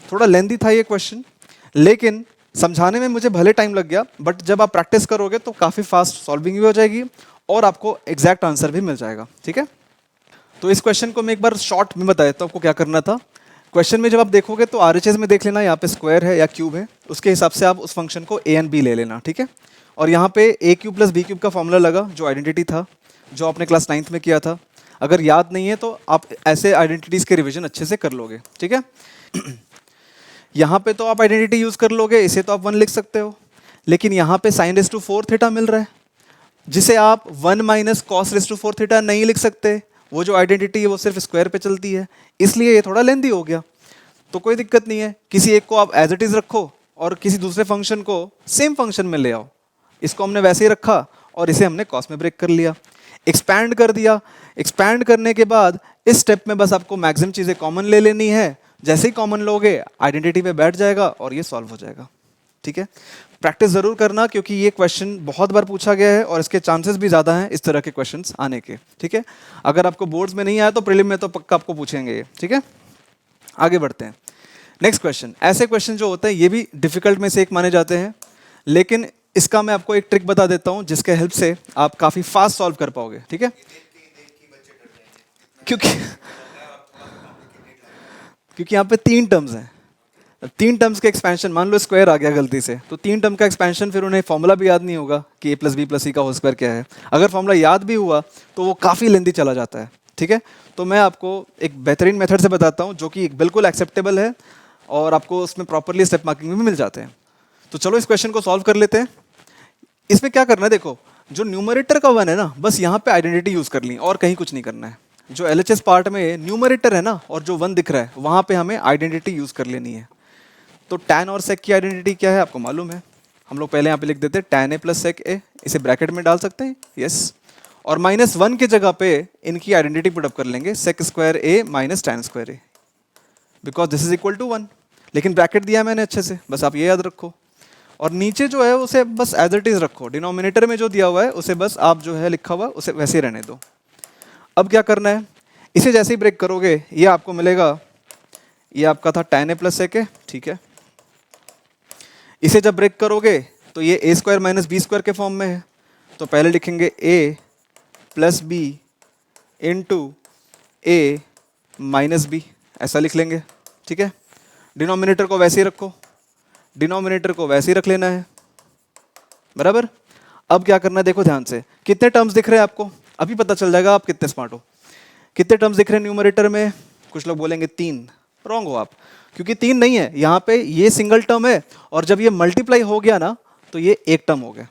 थोड़ा लेंथी था ये क्वेश्चन, लेकिन समझाने में मुझे भले टाइम लग गया, बट जब आप प्रैक्टिस करोगे तो काफ़ी फास्ट सॉल्विंग भी हो जाएगी और आपको एग्जैक्ट आंसर भी मिल जाएगा, ठीक है। तो इस क्वेश्चन को मैं एक बार शॉर्ट में बता देता हूँ आपको क्या करना था। क्वेश्चन में जब आप देखोगे तो आरएचएस में देख लेना यहाँ पे स्क्वायर है या क्यूब है, उसके हिसाब से आप उस फंक्शन को ए एंड बी ले लेना, ठीक है। और यहाँ पे ए क्यूब प्लस बी क्यूब का फॉर्मूला लगा, जो आइडेंटिटी था, जो आपने क्लास 9th में किया था। अगर याद नहीं है तो आप ऐसे आइडेंटिटीज़ के रिविजन अच्छे से कर लोगे, ठीक है। यहाँ पे तो आप आइडेंटिटी यूज कर लोगे, इसे तो आप 1 लिख सकते हो, लेकिन यहाँ पे साइन रेस टू 4 थीटा मिल रहा है, जिसे आप 1 minus cos raise to 4 theta नहीं लिख सकते। वो जो आइडेंटिटी है वो सिर्फ स्क्वायर पे चलती है, इसलिए ये थोड़ा लेंथी हो गया। तो कोई दिक्कत नहीं है, किसी एक को आप एज इट इज रखो और किसी दूसरे फंक्शन को सेम फंक्शन में ले आओ। इसको हमने वैसे ही रखा और इसे हमने कॉस में ब्रेक कर लिया, एक्सपैंड कर दिया। एक्सपैंड करने के बाद इस स्टेप में बस आपको मैक्सिमम चीज़ें कॉमन ले लेनी है। जैसे ही कॉमन लोगे आइडेंटिटी पे बैठ जाएगा और ये सॉल्व हो जाएगा, ठीक है। प्रैक्टिस ज़रूर करना, क्योंकि ये क्वेश्चन बहुत बार पूछा गया है और इसके चांसेस भी ज़्यादा हैं इस तरह के क्वेश्चंस आने के, ठीक है। अगर आपको बोर्ड्स में नहीं आया तो प्रीलिम में तो पक्का आपको पूछेंगे ये, ठीक है। आगे बढ़ते हैं, नेक्स्ट क्वेश्चन। ऐसे क्वेश्चन जो होते हैं ये भी डिफिकल्ट में से एक माने जाते हैं, लेकिन इसका मैं आपको एक ट्रिक बता देता हूँ जिसके हेल्प से आप काफ़ी फास्ट सॉल्व कर पाओगे, ठीक है। क्योंकि यहाँ पे 3 टर्म्स हैं, 3 टर्म्स के एक्सपेंशन, मान लो स्क्वायर आ गया गलती से, तो 3 टर्म का एक्सपेंशन, फिर उन्हें फॉर्मूला भी याद नहीं होगा कि a प्लस बी प्लस सी का होल स्क्वायर क्या है। अगर फॉर्मूला याद भी हुआ तो वो काफ़ी लेंथी चला जाता है, ठीक है। तो मैं आपको एक बेहतरीन मेथड से बताता हूँ जो कि बिल्कुल एक्सेप्टेबल है और आपको उसमें प्रॉपरली स्टेप मार्किंग भी मिल जाते हैं। तो चलो इस क्वेश्चन को सॉल्व कर लेते हैं। इसमें क्या करना है, देखो जो न्यूमरेटर का 1 है ना, बस यहाँ पे आइडेंटिटी यूज़ कर ली और कहीं कुछ नहीं करना है। जो एलएचएस पार्ट में न्यूमरेटर है ना और जो 1 दिख रहा है वहाँ पे हमें आइडेंटिटी यूज़ कर लेनी है। तो tan और sec की आइडेंटिटी क्या है आपको मालूम है। हम लोग पहले यहाँ पे लिख देते हैं tan a plus sec a, इसे ब्रैकेट में डाल सकते हैं, यस। और -1 की जगह पे इनकी आइडेंटिटी पुटअप कर लेंगे, sec square a minus tan square a, because this is equal to 1। लेकिन ब्रैकेट दिया मैंने अच्छे से, बस आप ये याद रखो। और नीचे जो है उसे बस एज इट इज रखो, डिनोमिनेटर में जो दिया हुआ है उसे बस आप जो है लिखा हुआ उसे वैसे ही रहने दो। अब क्या करना है, इसे जैसे ही ब्रेक करोगे ये आपको मिलेगा, ये आपका था tan a plus sec a, ठीक है। इसे जब ब्रेक करोगे तो ये ए स्क्वायर माइनस बी स्क्वायर के फॉर्म में है, तो पहले लिखेंगे ए plus B into A minus B, ऐसा लिख लेंगे, ठीक है। डिनोमिनेटर को वैसे ही रखो, डिनोमिनेटर को वैसे ही रख लेना है, बराबर। अब क्या करना है देखो ध्यान से, कितने टर्म्स दिख रहे हैं आपको, अभी पता चल जाएगा आप कितने स्मार्ट हो। कितने टर्म्स दिख रहे हैं न्यूमरेटर में, कुछ लोग बोलेंगे 3, रॉन्ग हो आप, क्योंकि 3 नहीं है, यहाँ पे ये सिंगल टर्म है और जब ये मल्टीप्लाई हो गया ना तो ये एक टर्म हो गया।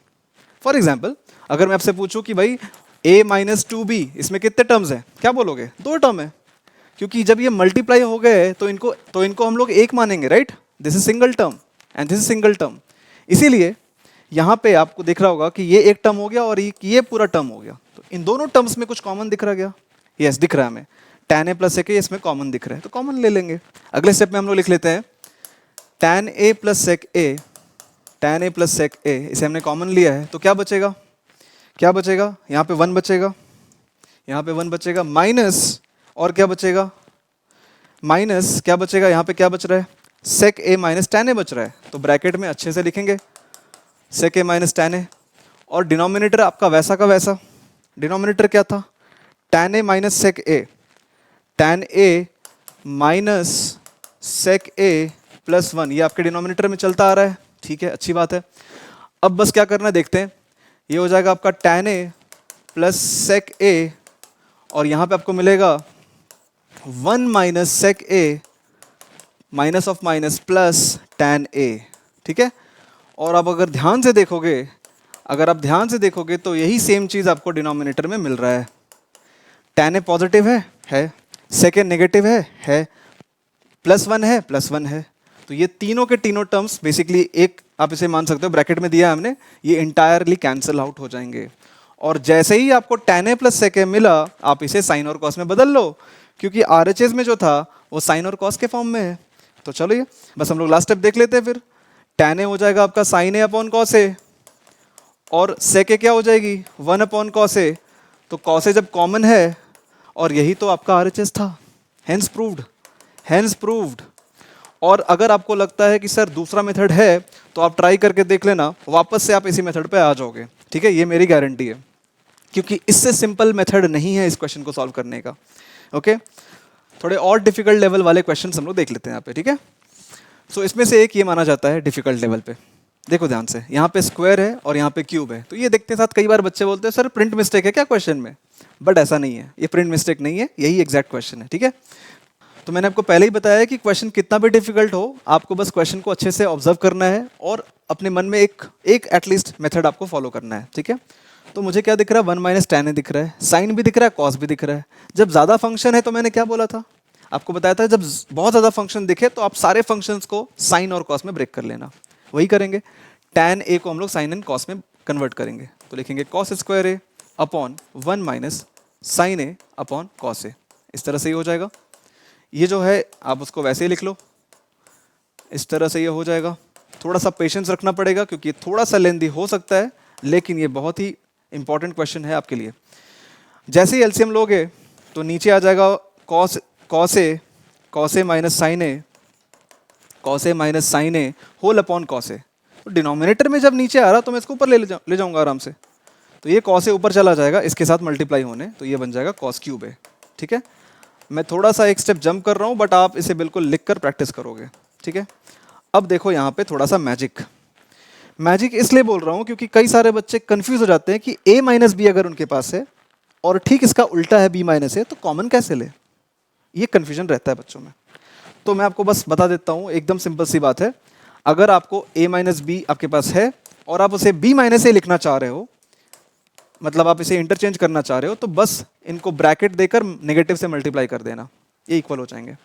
फॉर एग्जाम्पल अगर मैं आपसे पूछूं कि भाई a माइनस 2b, इसमें कितने टर्म्स हैं, क्या बोलोगे, 2 टर्म है, क्योंकि जब ये मल्टीप्लाई हो गए तो इनको हम लोग एक मानेंगे, right. This is single term and this is single term, इसीलिए यहाँ पे आपको दिख रहा होगा कि ये एक टर्म हो गया और ये पूरा टर्म हो गया। तो इन दोनों टर्म्स में कुछ कॉमन दिख रहा गया, यस दिख रहा है हमें, tan a plus sec a इसमें कॉमन दिख रहा है, तो कॉमन ले लेंगे। अगले स्टेप में हम लोग लिख लेते हैं tan a plus sec a, tan a plus sec a, इसे हमने कॉमन लिया है, तो क्या बचेगा, क्या बचेगा, यहाँ पे 1 बचेगा, यहाँ पे 1 बचेगा, माइनस और क्या बचेगा, माइनस क्या बचेगा, यहाँ पे क्या बच रहा है, sec a minus tan a बच रहा है, तो ब्रैकेट में अच्छे से लिखेंगे sec a minus tan a, और डिनोमिनेटर आपका वैसा का वैसा, डिनोमिनेटर क्या था, tan a minus sec a, tan a minus sec a plus 1, ये आपके डिनोमिनेटर में चलता आ रहा है, ठीक है, अच्छी बात है। अब बस क्या करना है देखते हैं, ये हो जाएगा आपका tan a plus sec a, और यहाँ पे आपको मिलेगा 1 minus sec a minus of minus plus tan a, ठीक है। और अब अगर ध्यान से देखोगे, अगर आप ध्यान से देखोगे तो यही सेम चीज़ आपको डिनोमिनेटर में मिल रहा है, tan a पॉजिटिव है, sec a नेगेटिव है, प्लस 1 है, प्लस 1 है, तो ये तीनों के तीनों टर्म्स बेसिकली एक आप इसे मान सकते हो, ब्रैकेट में दिया है हमने, ये इंटायरली कैंसिल आउट हो जाएंगे। और जैसे ही आपको tan a plus sec a मिला, आप इसे साइन और कॉस में बदल लो, क्योंकि RHS में जो था वो साइन और कॉस के फॉर्म में है। तो चलो ये बस हम लोग लास्ट स्टेप देख लेते हैं फिर, tan a हो जाएगा आपका sine a upon cos a, और sec a क्या हो जाएगी 1 अपॉन कॉस a, तो कॉस a जब कॉमन है, और यही तो आपका RHS था, हेंस प्रूव्ड, हेंस प्रूव्ड। और अगर आपको लगता है कि सर दूसरा मेथड है तो आप ट्राई करके देख लेना, वापस से आप इसी मेथड पे आ जाओगे, ठीक है, ये मेरी गारंटी है, क्योंकि इससे सिंपल मेथड नहीं है इस क्वेश्चन को सॉल्व करने का। ओके, थोड़े और डिफिकल्ट लेवल वाले क्वेश्चन हम लोग देख लेते हैं यहाँ पे, ठीक है। सो इसमें से एक ये माना जाता है डिफिकल्ट लेवल पे, देखो ध्यान से, यहाँ पे स्क्वायर है और यहाँ पे क्यूब है, तो ये देखते साथ कई बार बच्चे बोलते हैं सर प्रिंट मिस्टेक है क्या क्वेश्चन में, बट ऐसा नहीं है, ये प्रिंट मिस्टेक नहीं है, यही एग्जैक्ट क्वेश्चन है, ठीक है। तो मैंने आपको पहले ही बताया कि क्वेश्चन कितना भी डिफिकल्ट हो, आपको बस क्वेश्चन को अच्छे से ऑब्जर्व करना है और अपने मन में एक एटलीस्ट मेथड आपको फॉलो करना है, ठीक है। तो मुझे क्या दिख रहा है, 1 माइनस tan a दिख रहा है, साइन भी दिख रहा है, कॉस भी दिख रहा है। जब ज़्यादा फंक्शन है तो मैंने क्या बोला था, आपको बताया था जब बहुत ज़्यादा फंक्शन दिखे तो आप सारे फंक्शंस को साइन और कॉस में ब्रेक कर लेना, वही करेंगे। tan a को हम लोग साइन एंड कॉस में कन्वर्ट करेंगे, तो लिखेंगे cos square a upon 1 minus sine a upon cos a, इस तरह से ये हो जाएगा। ये जो है आप उसको वैसे ही लिख लो, इस तरह से ये हो जाएगा। थोड़ा सा पेशेंस रखना पड़ेगा क्योंकि ये थोड़ा सा लेंदी हो सकता है, लेकिन ये बहुत ही इंपॉर्टेंट क्वेश्चन है आपके लिए। जैसे ही एलसीएम लोगे तो नीचे आ जाएगा cos a minus sine A, cos a minus sine A whole upon cos ए। तो डिनोमिनेटर में जब नीचे आ रहा तो मैं इसको ऊपर ले जाऊंगा आराम से, तो ये कॉस ए ऊपर चला जाएगा इसके साथ मल्टीप्लाई होने, तो ये बन जाएगा कॉस क्यूब ए, ठीक है। मैं थोड़ा सा एक स्टेप जंप कर रहा हूँ, बट आप इसे बिल्कुल लिख कर प्रैक्टिस करोगे, ठीक है। अब देखो यहाँ पे थोड़ा सा मैजिक इसलिए बोल रहा हूँ क्योंकि कई सारे बच्चे कंफ्यूज हो जाते हैं कि a माइनस बी अगर उनके पास है और ठीक इसका उल्टा है b माइनस है, तो कॉमन कैसे ले, ये कन्फ्यूजन रहता है बच्चों में। तो मैं आपको बस बता देता हूँ, एकदम सिंपल सी बात है, अगर आपको a माइनस बी आपके पास है और आप उसे b माइनस ए लिखना चाह रहे हो, मतलब आप इसे इंटरचेंज करना चाह रहे हो, तो बस इनको ब्रैकेट देकर नेगेटिव से मल्टीप्लाई कर देना, ये इक्वल हो जाएंगे।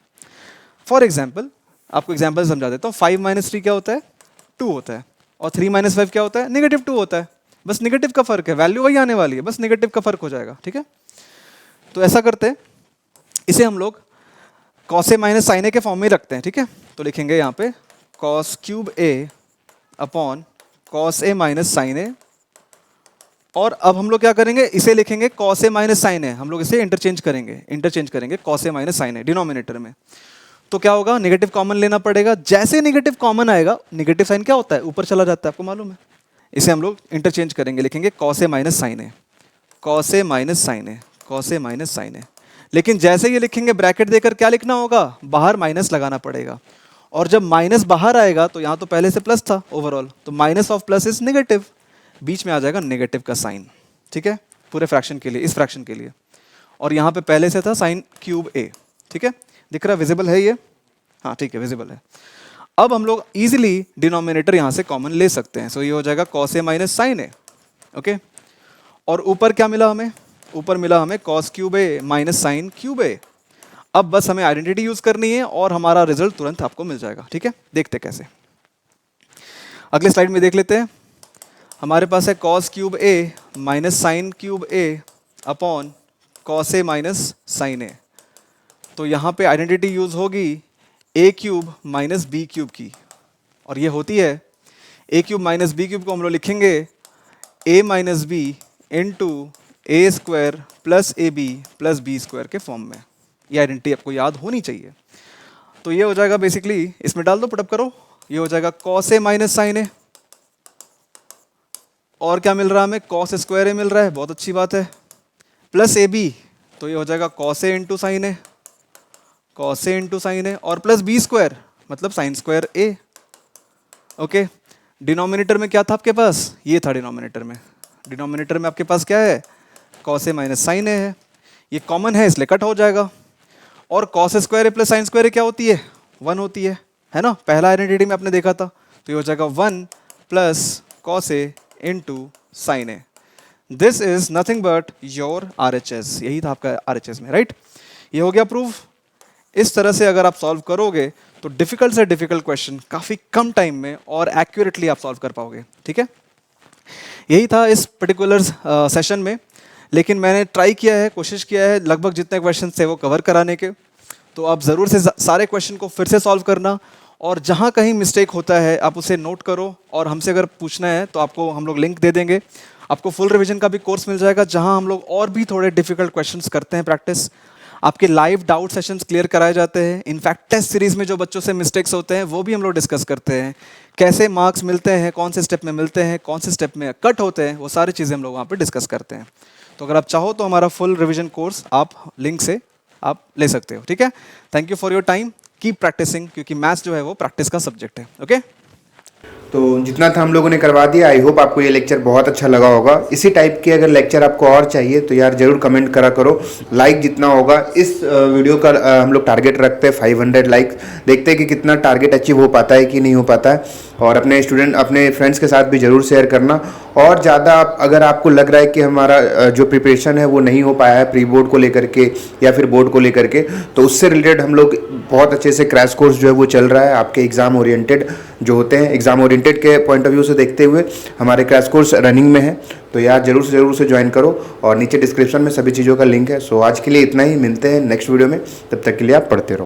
फॉर एग्जाम्पल आपको एग्जाम्पल समझा देता हूँ, 5 माइनस 3 क्या होता है, 2 होता है, और 3 माइनस 5 क्या होता है, नेगेटिव 2 होता है। बस नेगेटिव का फर्क है, वैल्यू वही आने वाली है, बस नेगेटिव का फर्क हो जाएगा, ठीक है। तो ऐसा करते हैं, इसे हम लोग कॉस ए माइनस साइन ए के फॉर्म में रखते हैं, ठीक है। तो लिखेंगे यहाँ पे cos cube a upon cos a minus sine ए, और अब हम लोग क्या करेंगे, इसे लिखेंगे कॉस ए माइनस साइन ए, हम लोग इसे इंटरचेंज करेंगे cos a minus sine A denominator में। तो क्या होगा, नेगेटिव कॉमन लेना पड़ेगा। जैसे नेगेटिव कॉमन आएगा, नेगेटिव साइन क्या होता है, ऊपर चला जाता है, आपको मालूम है। इसे हम लोग इंटरचेंज करेंगे, लिखेंगे cos a minus sine A, cos a minus sine A, cos a minus sine ए। लेकिन जैसे ये लिखेंगे ब्रैकेट देकर, क्या लिखना होगा, बाहर माइनस लगाना पड़ेगा। और जब माइनस बाहर आएगा तो यहाँ तो पहले से प्लस था ओवरऑल, तो minus of plus is negative, बीच में आ जाएगा नेगेटिव का साइन, ठीक है, पूरे फ्रैक्शन के लिए, इस फ्रैक्शन के लिए। और यहाँ पे पहले से था साइन क्यूब ए, ठीक है, दिख रहा, विजिबल है ये, हाँ ठीक है, विजिबल है। अब हम लोग इजीली डिनोमिनेटर यहाँ से कॉमन ले सकते हैं, सो ये हो जाएगा cos a minus sine A, okay. और ऊपर क्या मिला हमें, ऊपर मिला हमें cos cube a minus sine cube ए। अब बस हमें आइडेंटिटी यूज करनी है और हमारा रिजल्ट तुरंत आपको मिल जाएगा, ठीक है। देखते कैसे, अगले स्लाइड में देख लेते हैं। हमारे पास है cos cube a minus sine cube a upon cos a minus sine a. तो यहाँ पे आइडेंटिटी यूज होगी a cube minus b cube की, और ये होती है a cube minus b cube को हम लोग लिखेंगे a minus B into a square plus a b plus b square के फॉर्म में। ये आइडेंटिटी आपको याद होनी चाहिए। तो ये हो जाएगा बेसिकली, इसमें डाल दो, पुटअप करो, ये हो जाएगा कॉस ए माइनस साइन ए, और क्या मिल रहा है हमें, कॉस स्क्वायर ए मिल रहा है, बहुत अच्छी बात है, प्लस ए बी, तो ये हो जाएगा cos A into sine A, cos A into sine ए, और प्लस बी स्क्वायर मतलब साइन स्क्वायर ए, ओके। डिनोमिनेटर में क्या था आपके पास, ये था डिनोमिनेटर में, डिनोमिनेटर में आपके पास क्या है, कॉस ए माइनस साइन ए है, ये कॉमन है इसलिए कट हो जाएगा। और cos square A plus sine square a क्या होती है, 1 होती है ना, पहला आइडेंटिटी में आपने देखा था। तो ये हो जाएगा 1 plus cos A into sine A. This is nothing but your RHS, यही था आपका RHS में, राइट। ये हो गया प्रूफ। इस तरह से अगर आप सॉल्व करोगे तो डिफिकल्ट से डिफिकल्ट क्वेश्चन काफ़ी कम टाइम में और एक्यूरेटली आप सॉल्व कर पाओगे, ठीक है। यही था इस पर्टिकुलर सेशन में, लेकिन मैंने ट्राई किया है, कोशिश किया है लगभग जितने क्वेश्चन थे वो कवर कराने के। तो आप ज़रूर से सारे क्वेश्चन को फिर से सॉल्व करना, और जहाँ कहीं मिस्टेक होता है आप उसे नोट करो, और हमसे अगर पूछना है तो आपको हम लोग लिंक दे देंगे। आपको फुल रिवीजन का भी कोर्स मिल जाएगा, जहाँ हम लोग और भी थोड़े डिफिकल्ट क्वेश्चंस करते हैं प्रैक्टिस। आपके लाइव डाउट सेशंस क्लियर कराए जाते हैं। इनफैक्ट टेस्ट सीरीज में जो बच्चों से मिस्टेक्स होते हैं वो भी हम लोग डिस्कस करते हैं, कैसे मार्क्स मिलते हैं, कौन से स्टेप में मिलते हैं, कौन से स्टेप में कट होते हैं, वो सारी चीज़ें हम लोग वहाँ पे डिस्कस करते हैं। तो अगर आप चाहो तो हमारा फुल रिवीजन कोर्स आप लिंक से आप ले सकते हो, ठीक है। Thank you for your time, keep practising, क्योंकि मैथ्स जो है वो प्रैक्टिस का सब्जेक्ट है, ओके। तो जितना था हम लोगों ने करवा दिया। आई होप आपको ये लेक्चर बहुत अच्छा लगा होगा। इसी टाइप के अगर लेक्चर आपको और चाहिए तो यार ज़रूर कमेंट करा करो। लाइक जितना होगा, इस वीडियो का हम लोग टारगेट रखते हैं 500 लाइक। देखते हैं कि कितना टारगेट अचीव हो पाता है कि नहीं हो पाता है। और अपने स्टूडेंट, अपने फ्रेंड्स के साथ भी ज़रूर शेयर करना। और ज़्यादा अगर आपको लग रहा है कि हमारा जो प्रिपरेशन है वो नहीं हो पाया है प्री बोर्ड को लेकर के या फिर बोर्ड को लेकर के, तो उससे रिलेटेड हम लोग बहुत अच्छे से क्रैश कोर्स जो है वो चल रहा है। आपके एग्ज़ाम ओरिएंटेड जो होते हैं, एग्ज़ाम ओरिएंटेड के पॉइंट ऑफ व्यू से देखते हुए हमारे क्रैश कोर्स रनिंग में है। तो यार ज़रूर से ज्वाइन करो, और नीचे डिस्क्रिप्शन में सभी चीज़ों का लिंक है। सो आज के लिए इतना ही, मिलते हैं नेक्स्ट वीडियो में, तब तक के लिए आप पढ़ते रहो।